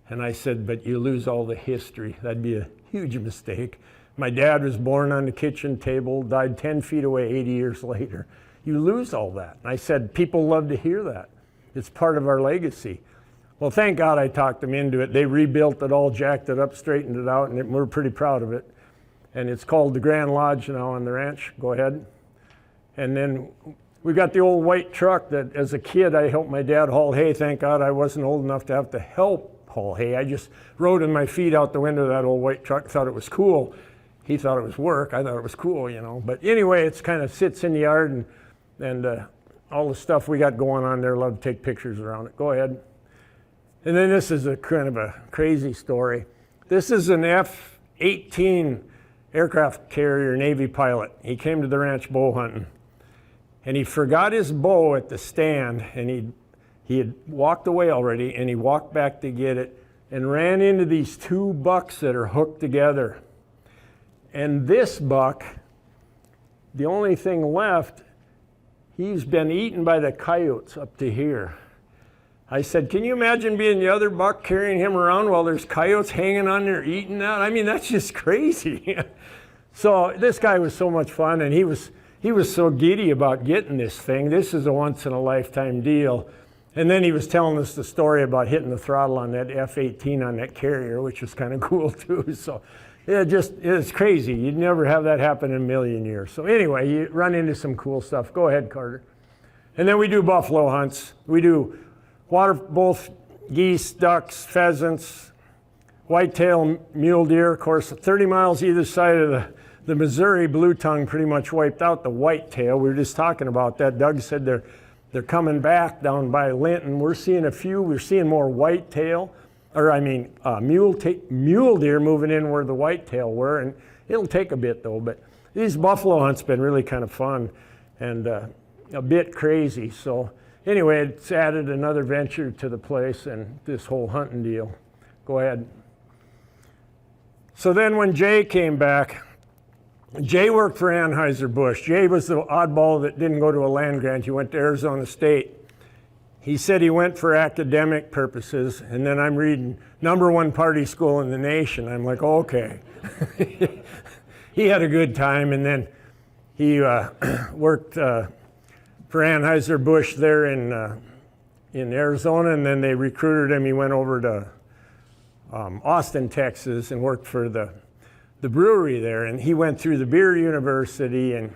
And I said, but you lose all the history. That'd be a huge mistake. My dad was born on the kitchen table, died 10 feet away 80 years later. You lose all that. And I said, people love to hear that. It's part of our legacy. Well, thank God I talked them into it. They rebuilt it all, jacked it up, straightened it out, and we're pretty proud of it. And it's called the Grand Lodge now on the ranch. Go ahead. And then we got the old white truck that as a kid I helped my dad haul hay. Thank God I wasn't old enough to have to help haul hay. I just rode in my feet out the window of that old white truck, thought it was cool. He thought it was work. I thought it was cool, you know. But anyway, it's kind of sits in the yard and all the stuff we got going on there. Love to take pictures around it. Go ahead. And then this is a kind of a crazy story. This is an F-18 aircraft carrier Navy pilot. He came to the ranch bow hunting. And he forgot his bow at the stand, and he had walked away already, and he walked back to get it and ran into these two bucks that are hooked together. And this buck, the only thing left, he's been eaten by the coyotes up to here. I said, can you imagine being the other buck carrying him around while there's coyotes hanging on there eating that? I mean, that's just crazy. So this guy was so much fun, and he was so giddy about getting this thing. This is a once-in-a-lifetime deal. And then he was telling us the story about hitting the throttle on that F-18 on that carrier, which was kind of cool too. So it's crazy. You'd never have that happen in a million years. So anyway, you run into some cool stuff. Go ahead, Carter. And then we do buffalo hunts. We do both geese, ducks, pheasants, whitetail, mule deer. Of course, 30 miles either side of the Missouri blue tongue pretty much wiped out the whitetail. We were just talking about that. Doug said they're coming back down by Linton. We're seeing a few. We're seeing more whitetail, mule deer moving in where the whitetail were, and it'll take a bit though. But these buffalo hunts been really kind of fun and a bit crazy. So anyway, it's added another venture to the place and this whole hunting deal. Go ahead. So then when Jay came back, Jay worked for Anheuser-Busch. Jay was the oddball that didn't go to a land grant. He went to Arizona State. He said he went for academic purposes, and then I'm reading #1 party school in the nation. I'm like, okay. He had a good time, and then he worked for Anheuser-Busch there in Arizona, and then they recruited him. He went over to Austin, Texas, and worked for the brewery there, and he went through the beer university. And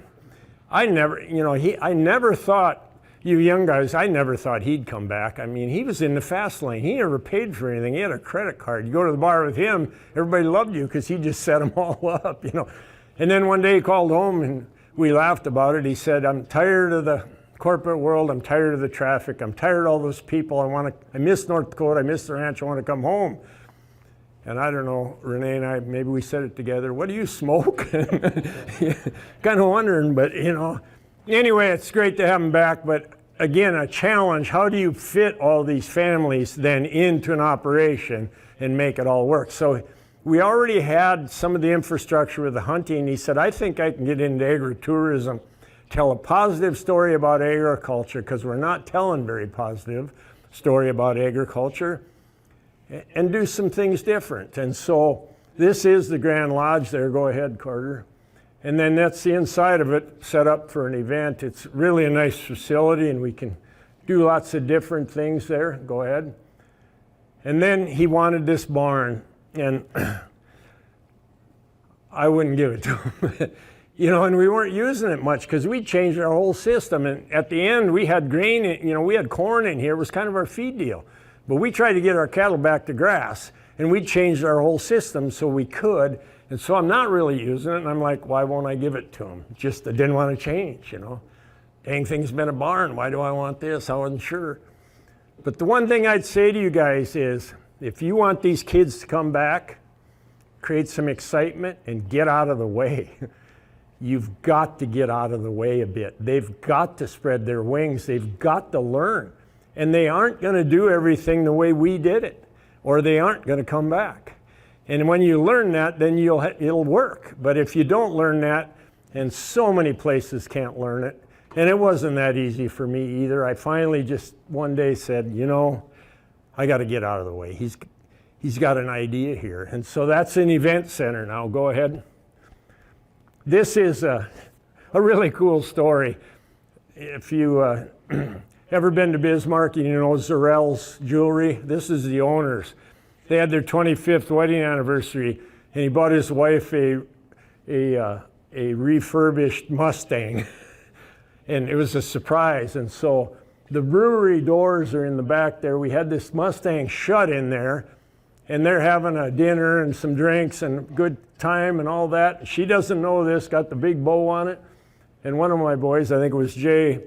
I never thought, you young guys, I never thought he'd come back. I mean, he was in the fast lane. He never paid for anything. He had a credit card. You go to the bar with him, everybody loved you because he just set them all up, And then one day he called home and we laughed about it. He said, I'm tired of the corporate world. I'm tired of the traffic. I'm tired of all those people. I miss North Dakota. I miss the ranch. I want to come home. And I don't know, Renee and I, maybe we said it together. What do you smoke? Kind of wondering, but Anyway, it's great to have him back, but again, a challenge. How do you fit all these families then into an operation and make it all work? So we already had some of the infrastructure with the hunting. He said, I think I can get into agritourism, tell a positive story about agriculture, because we're not telling very positive story about agriculture, and do some things different. And so this is the Grand Lodge there. Go ahead, Carter. And then that's the inside of it, set up for an event. It's really a nice facility, and we can do lots of different things there. Go ahead. And then he wanted this barn, and I wouldn't give it to him. And we weren't using it much because we changed our whole system. And at the end, we had grain, we had corn in here. It was kind of our feed deal. But we tried to get our cattle back to grass, and we changed our whole system so we could. And so I'm not really using it, and I'm like, why won't I give it to him? Just I didn't want to change, Dang thing's been a barn. Why do I want this? I wasn't sure. But the one thing I'd say to you guys is, if you want these kids to come back, create some excitement, and get out of the way. You've got to get out of the way a bit. They've got to spread their wings. They've got to learn. And they aren't going to do everything the way we did it, or they aren't going to come back. And when you learn that, then it'll work. But if you don't learn that, and so many places can't learn it, and it wasn't that easy for me either. I finally just one day said, I got to get out of the way. He's got an idea here. And so that's an event center now. Go ahead. This is a really cool story. If you ever been to Bismarck, Zarell's Jewelry? This is the owners. They had their 25th wedding anniversary, and he bought his wife a refurbished Mustang, and it was a surprise. And so the brewery doors are in the back there. We had this Mustang shut in there, and they're having a dinner and some drinks and good time and all that. She doesn't know this, got the big bow on it. And one of my boys, I think it was Jay,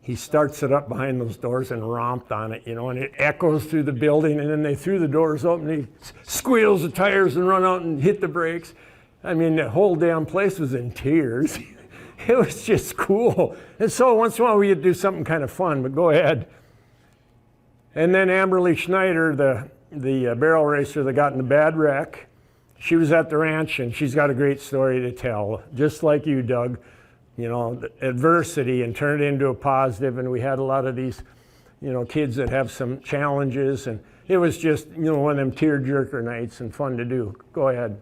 he starts it up behind those doors and romped on it, and it echoes through the building. And then they threw the doors open, and he squeals the tires and run out and hit the brakes. I mean, the whole damn place was in tears. It was just cool. And so once in a while we would do something kind of fun, but go ahead. And then Amberly Schneider, the barrel racer that got in the bad wreck, she was at the ranch, and she's got a great story to tell, just like you, Doug. Adversity, and turn it into a positive. And we had a lot of these, kids that have some challenges, and it was just, one of them tear-jerker nights and fun to do. Go ahead.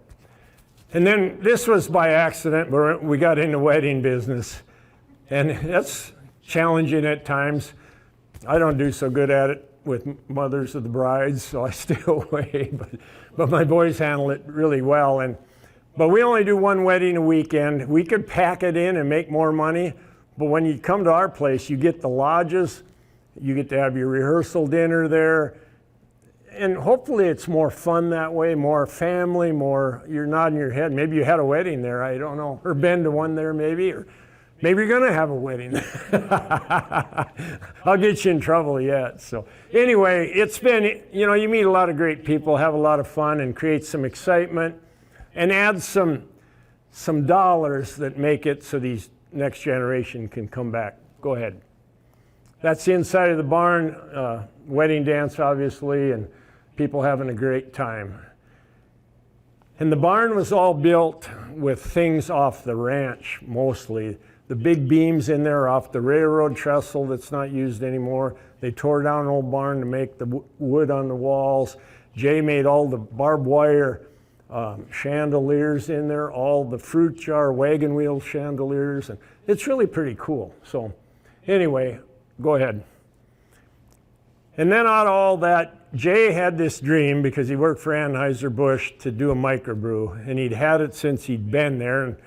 And then this was by accident, but we got into wedding business, and that's challenging at times. I don't do so good at it with mothers of the brides, so I stay away, but my boys handle it really well. But we only do one wedding a weekend. We could pack it in and make more money, but when you come to our place, you get the lodges, you get to have your rehearsal dinner there, and hopefully it's more fun that way, more family, more, you're nodding your head. Maybe you had a wedding there, I don't know. Or been to one there maybe, or maybe you're gonna have a wedding. I'll get you in trouble yet. So anyway, it's been, you know, you meet a lot of great people, have a lot of fun, and create some excitement, and add some dollars that make it so these next generation can come back. Go ahead. That's the inside of the barn, wedding dance obviously, and people having a great time. And the barn was all built with things off the ranch mostly. The big beams in there are off the railroad trestle that's not used anymore. They tore down an old barn to make the wood on the walls. Jay made all the barbed wire chandeliers in there, all the fruit jar wagon wheel chandeliers, and it's really pretty cool. So anyway, go ahead. And then out of all that, Jay had this dream, because he worked for Anheuser-Busch, to do a microbrew, and he'd had it since he'd been there,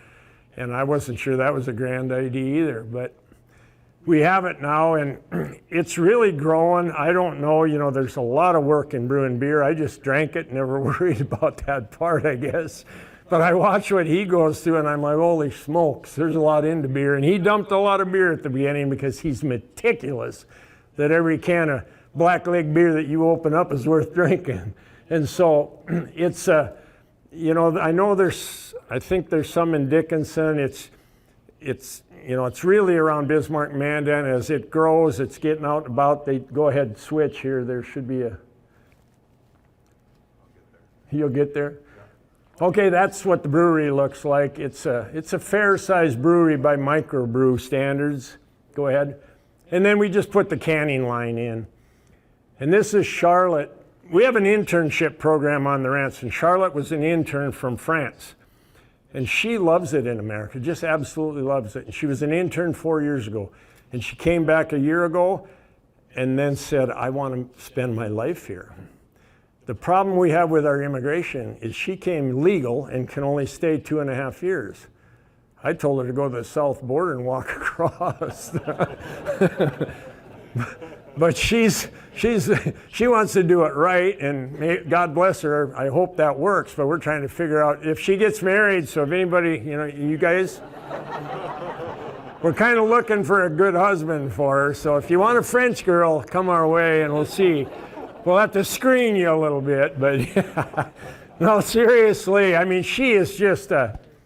and I wasn't sure that was a grand idea either, but we have it now, and it's really growing. I don't know, you know, there's a lot of work in brewing beer. I just drank it, never worried about that part, I guess. But I watch what he goes through, and I'm like, holy smokes, there's a lot into beer. And he dumped a lot of beer at the beginning because he's meticulous that every can of blackleg beer that you open up is worth drinking. And so it's, you know, I think there's some in Dickinson. It's you know, it's really around Bismarck and Mandan. As it grows, it's getting out and about. They go ahead, switch here. There should be a, you'll get there? Okay, that's what the brewery looks like. It's a fair-sized brewery by microbrew standards. Go ahead. And then we just put the canning line in. And this is Charlotte. We have an internship program on the ranch, and Charlotte was an intern from France. And she loves it in America, just absolutely loves it. And she was an intern 4 years ago. And she came back a year ago and then said, I want to spend my life here. The problem we have with our immigration is she came legal and can only stay 2.5 years. I told her to go to the south border and walk across. But she wants to do it right, and God bless her. I hope that works, but we're trying to figure out if she gets married. So if anybody, you know, you guys, we're kind of looking for a good husband for her. So if you want a French girl, come our way and we'll see. We'll have to screen you a little bit, but yeah. No, seriously, I mean, she is just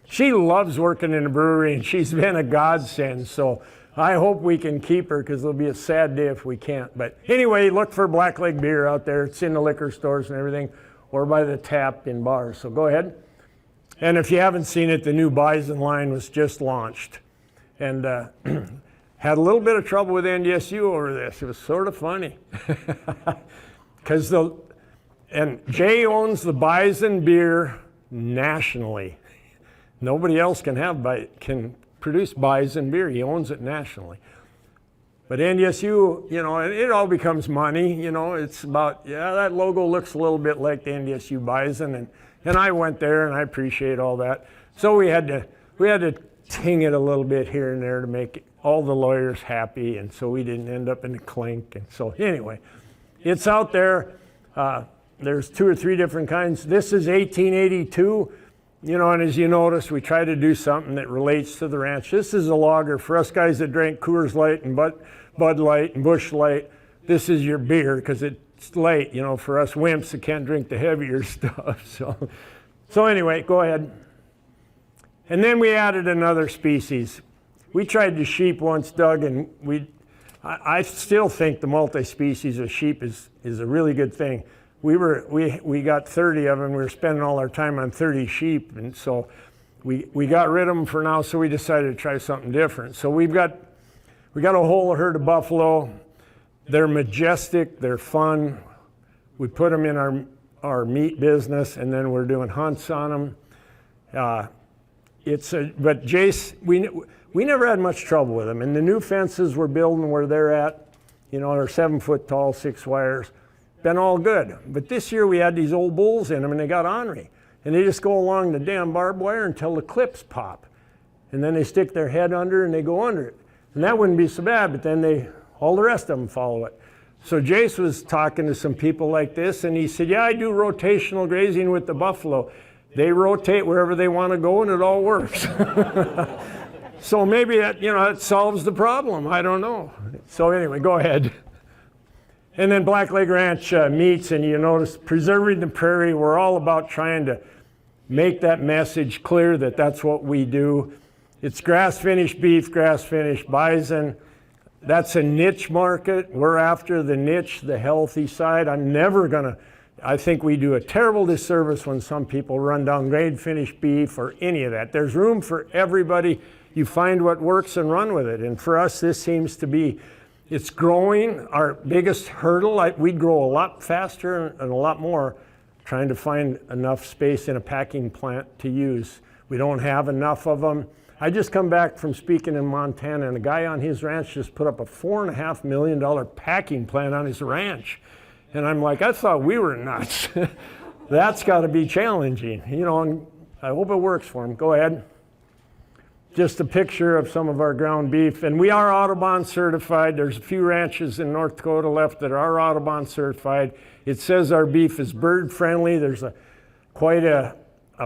she loves working in a brewery, and she's been a godsend. So I hope we can keep her, because it'll be a sad day if we can't. But anyway, look for blackleg beer out there. It's in the liquor stores and everything, or by the tap in bars. So go ahead. And if you haven't seen it, the new Bison line was just launched. And had a little bit of trouble with NDSU over this. It was sort of funny. Because Jay owns the Bison beer nationally. Nobody else can produce Bison beer. He owns it nationally. But NDSU, you know, it all becomes money. You know, it's about, yeah, that logo looks a little bit like the NDSU Bison, and I went there, and I appreciate all that. So we had to ting it a little bit here and there to make all the lawyers happy, and so we didn't end up in a clink. And so anyway, it's out there. There's 2 or 3 different kinds. This is 1882. You know, and as you notice, we try to do something that relates to the ranch. This is a lager. For us guys that drank Coors Light and Bud Light and Busch Light, this is your beer, because it's light. You know, for us wimps that can't drink the heavier stuff. So anyway, go ahead. And then we added another species. We tried the sheep once, Doug, and I still think the multi-species of sheep is a really good thing. We got 30 of them. We were spending all our time on 30 sheep, and so we got rid of them for now. So we decided to try something different. So we got a whole herd of buffalo. They're majestic. They're fun. We put them in our meat business, and then we're doing hunts on them. But Jace, we never had much trouble with them. And the new fences we're building where they're at, you know, they're 7 foot tall, 6 wires. Been all good. But this year we had these old bulls in them, and they got ornery. And they just go along the damn barbed wire until the clips pop. And then they stick their head under and they go under it. And that wouldn't be so bad, but then all the rest of them follow it. So Jace was talking to some people like this, and he said, yeah, I do rotational grazing with the buffalo. They rotate wherever they want to go, and it all works. So maybe that, that solves the problem. I don't know. So anyway, go ahead. And then Blackleg Ranch meets, and you notice preserving the prairie, we're all about trying to make that message clear that that's what we do. It's grass-finished beef, grass-finished bison. That's a niche market. We're after the niche, the healthy side. I think we do a terrible disservice when some people run down grade-finished beef or any of that. There's room for everybody. You find what works and run with it. And for us, this seems to be, it's growing. Our biggest hurdle, we'd grow a lot faster and a lot more trying to find enough space in a packing plant to use. We don't have enough of them. I just come back from speaking in Montana, and a guy on his ranch just put up a $4.5 million packing plant on his ranch. And I'm like, I thought we were nuts. That's got to be challenging, and I hope it works for him. Go ahead. Just a picture of some of our ground beef. And we are Audubon certified. There's a few ranches in North Dakota left that are Audubon certified. It says our beef is bird friendly. There's quite a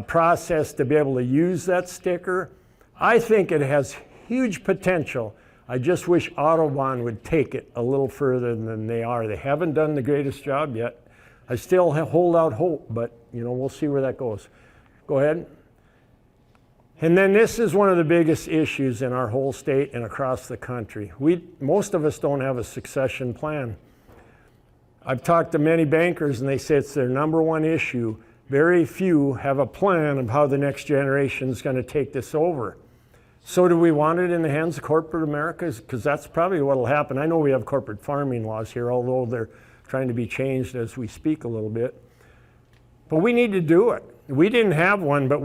process to be able to use that sticker. I think it has huge potential. I just wish Audubon would take it a little further than they are. They haven't done the greatest job yet. I still hold out hope, but we'll see where that goes. Go ahead. And then this is one of the biggest issues in our whole state and across the country. Most of us don't have a succession plan. I've talked to many bankers, and they say it's their number one issue. Very few have a plan of how the next generation is going to take this over. So do we want it in the hands of corporate America? Because that's probably what will happen. I know we have corporate farming laws here, although they're trying to be changed as we speak a little bit. But we need to do it. We didn't have one, but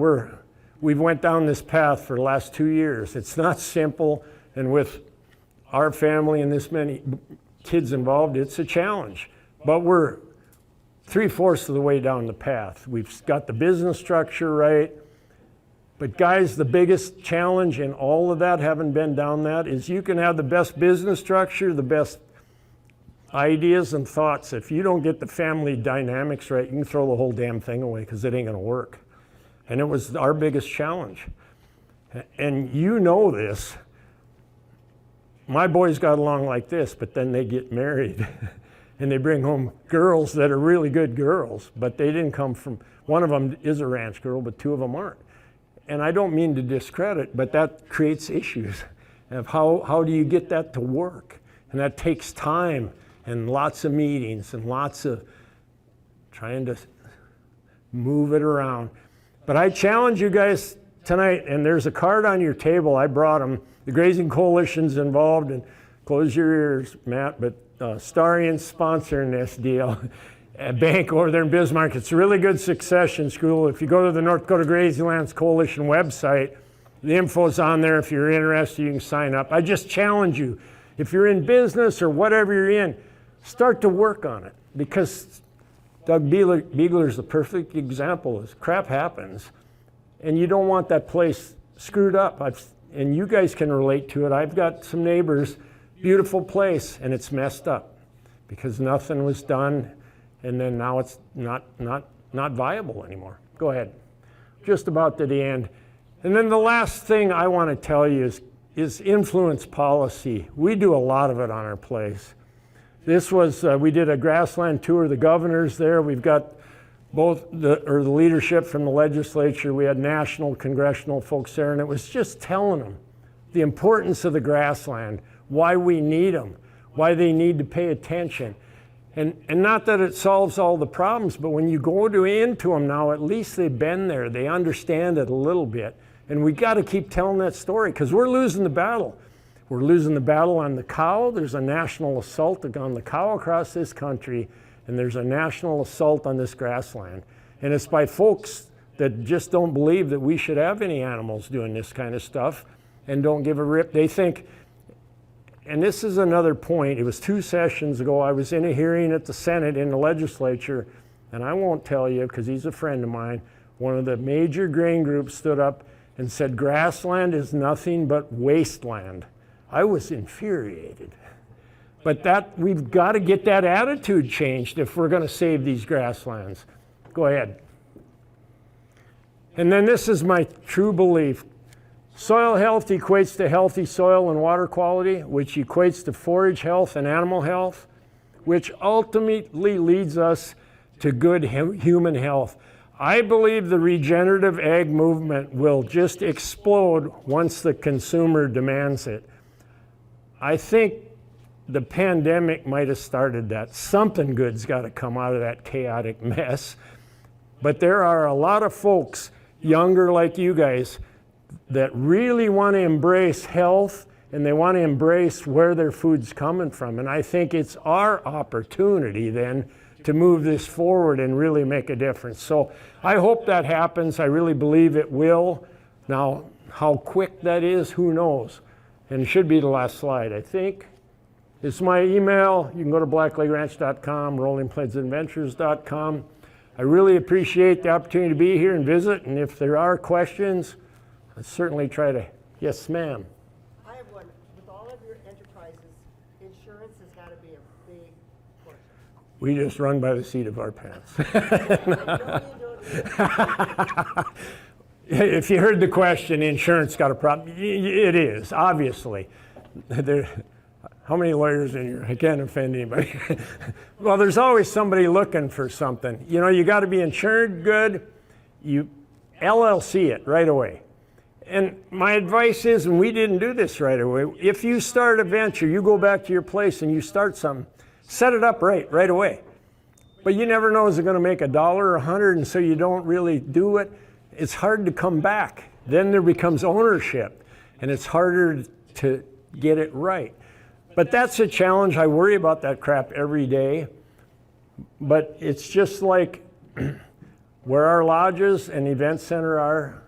we've went down this path for the last 2 years. It's not simple, and with our family and this many kids involved, it's a challenge. But we're 3/4 of the way down the path. We've got the business structure right. But guys, the biggest challenge in all of that, having been down that, is you can have the best business structure, the best ideas and thoughts. If you don't get the family dynamics right, you can throw the whole damn thing away because it ain't gonna work. And it was our biggest challenge. And you know this. My boys got along like this, but then they get married. And they bring home girls that are really good girls, but they didn't come from, one of them is a ranch girl, but 2 of them aren't. And I don't mean to discredit, but that creates issues of how do you get that to work? And that takes time and lots of meetings and lots of trying to move it around. But I challenge you guys tonight, and there's a card on your table. I brought them. The Grazing Coalition's involved, and close your ears, Matt, but Starian's sponsoring this deal. A bank over there in Bismarck. It's a really good succession school. If you go to the North Dakota Grazing Lands Coalition website, the info's on there. If you're interested, you can sign up. I just challenge you. If you're in business or whatever you're in, start to work on it, because Doug Bichler is the perfect example. Is crap happens, and you don't want that place screwed up. And you guys can relate to it. I've got some neighbors, beautiful place, and it's messed up because nothing was done, and then now it's not viable anymore. Go ahead. Just about to the end. And then the last thing I want to tell you is influence policy. We do a lot of it on our place. This was, we did a grassland tour, the governor's there. We've got both the leadership from the legislature. We had national, congressional folks there, and it was just telling them the importance of the grassland, why we need them, why they need to pay attention. And not that it solves all the problems, but when you go into them now, at least they've been there. They understand it a little bit. And we got to keep telling that story, because we're losing the battle. We're losing the battle on the cow. There's a national assault on the cow across this country, and there's a national assault on this grassland. And it's by folks that just don't believe that we should have any animals doing this kind of stuff and don't give a rip. They think, and this is another point, it was 2 sessions ago, I was in a hearing at the Senate in the legislature, and I won't tell you because he's a friend of mine, one of the major grain groups stood up and said grassland is nothing but wasteland. I was infuriated. But we've got to get that attitude changed if we're going to save these grasslands. Go ahead. And then this is my true belief. Soil health equates to healthy soil and water quality, which equates to forage health and animal health, which ultimately leads us to good human health. I believe the regenerative ag movement will just explode once the consumer demands it. I think the pandemic might have started that. Something good's got to come out of that chaotic mess. But there are a lot of folks, younger like you guys, that really want to embrace health and they want to embrace where their food's coming from. And I think it's our opportunity then to move this forward and really make a difference. So I hope that happens. I really believe it will. Now, how quick that is, who knows? And it should be the last slide, I think. It's my email. You can go to blacklakeranch.com, rollingplainsadventures.com. I really appreciate the opportunity to be here and visit. And if there are questions, I'll certainly try to. Yes, ma'am. I have one. With all of your enterprises, insurance has got to be a big portion. We just run by the seat of our pants. If you heard the question, insurance got a problem. It is, obviously. How many lawyers in here? I can't offend anybody. Well, there's always somebody looking for something. You know, you got to be insured good. You LLC it right away. And my advice is, and we didn't do this right away, if you start a venture, you go back to your place and you start something, set it up right away. But you never know, is it going to make $1 or $100, and so you don't really do it. It's hard to come back. Then there becomes ownership, and it's harder to get it right. But that's a challenge. I worry about that crap every day. But it's just like where our lodges and event center are,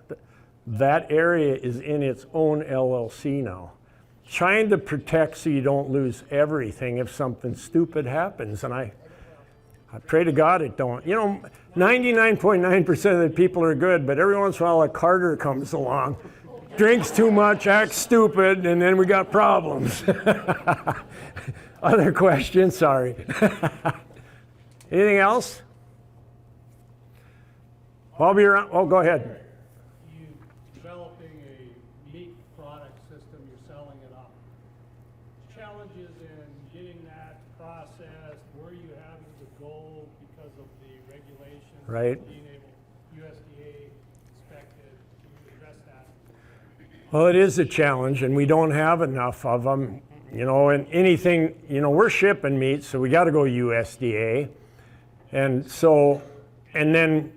that area is in its own LLC now. Trying to protect so you don't lose everything if something stupid happens. And I pray to God it don't. You know, 99.9% of the people are good, but every once in a while a Carter comes along, drinks too much, acts stupid, and then we got problems. Other questions? Sorry. Anything else? I'll be around. Oh, go ahead. You developing a meat product system, you're selling it off. Challenges in getting that processed, where are you having to go because of the regulations? Right. Being able, USDA inspected, can you address that? Well, it is a challenge, and we don't have enough of them. You know, and anything, you know, we're shipping meat, so we got to go USDA. And so, and then,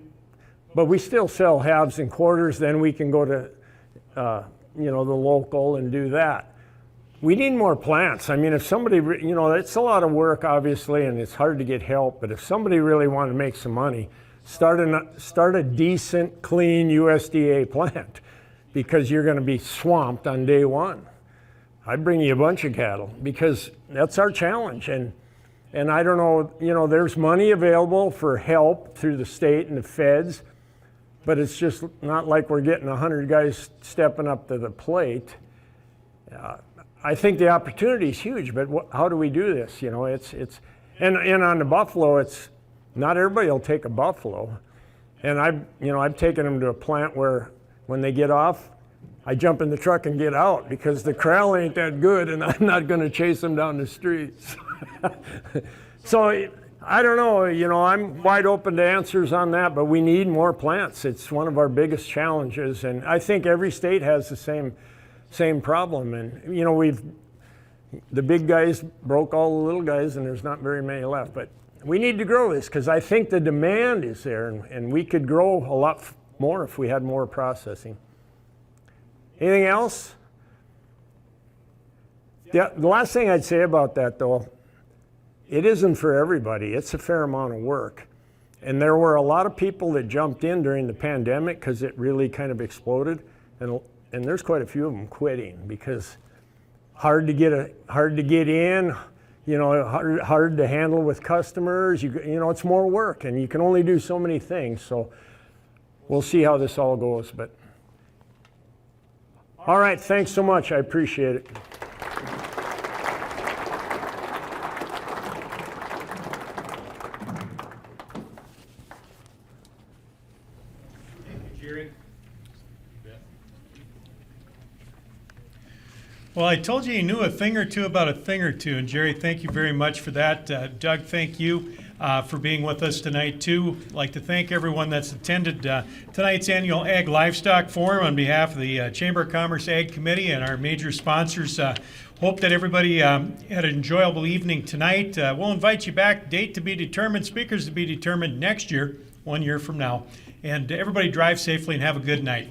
but we still sell halves and quarters, then we can go to, you know, the local and do that. We need more plants. I mean, if somebody, you know, it's a lot of work, obviously, and it's hard to get help, but if somebody really wanted to make some money, start a decent, clean USDA plant, because you're going to be swamped on day one. I'd bring you a bunch of cattle, because that's our challenge. And I don't know, you know, there's money available for help through the state and the feds, but it's just not like we're getting 100 guys stepping up to the plate. I think the opportunity is huge, but how do we do this? You know, and on the buffalo, it's not everybody will take a buffalo. And I've taken them to a plant where when they get off, I jump in the truck and get out, because the corral ain't that good and I'm not going to chase them down the streets. So I don't know, you know, I'm wide open to answers on that, but we need more plants. It's one of our biggest challenges, and I think every state has the same problem. And you know, the big guys broke all the little guys, and there's not very many left. But we need to grow this, because I think the demand is there, and we could grow a lot more if we had more processing. Anything else? The last thing I'd say about that, though, it isn't for everybody. It's a fair amount of work. And there were a lot of people that jumped in during the pandemic because it really kind of exploded. And there's quite a few of them quitting, because hard to get in, you know, hard to handle with customers. You know, it's more work, and you can only do so many things. So we'll see how this all goes. But all right, thanks so much. I appreciate it. Jerry. Well, I told you knew a thing or two about a thing or two, and Jerry, thank you very much for that. Doug, thank you for being with us tonight, too. I'd like to thank everyone that's attended tonight's annual Ag Livestock Forum on behalf of the Chamber of Commerce Ag Committee and our major sponsors. Hope that everybody had an enjoyable evening tonight. We'll invite you back, date to be determined, speakers to be determined next year, 1 year from now. And everybody drive safely and have a good night.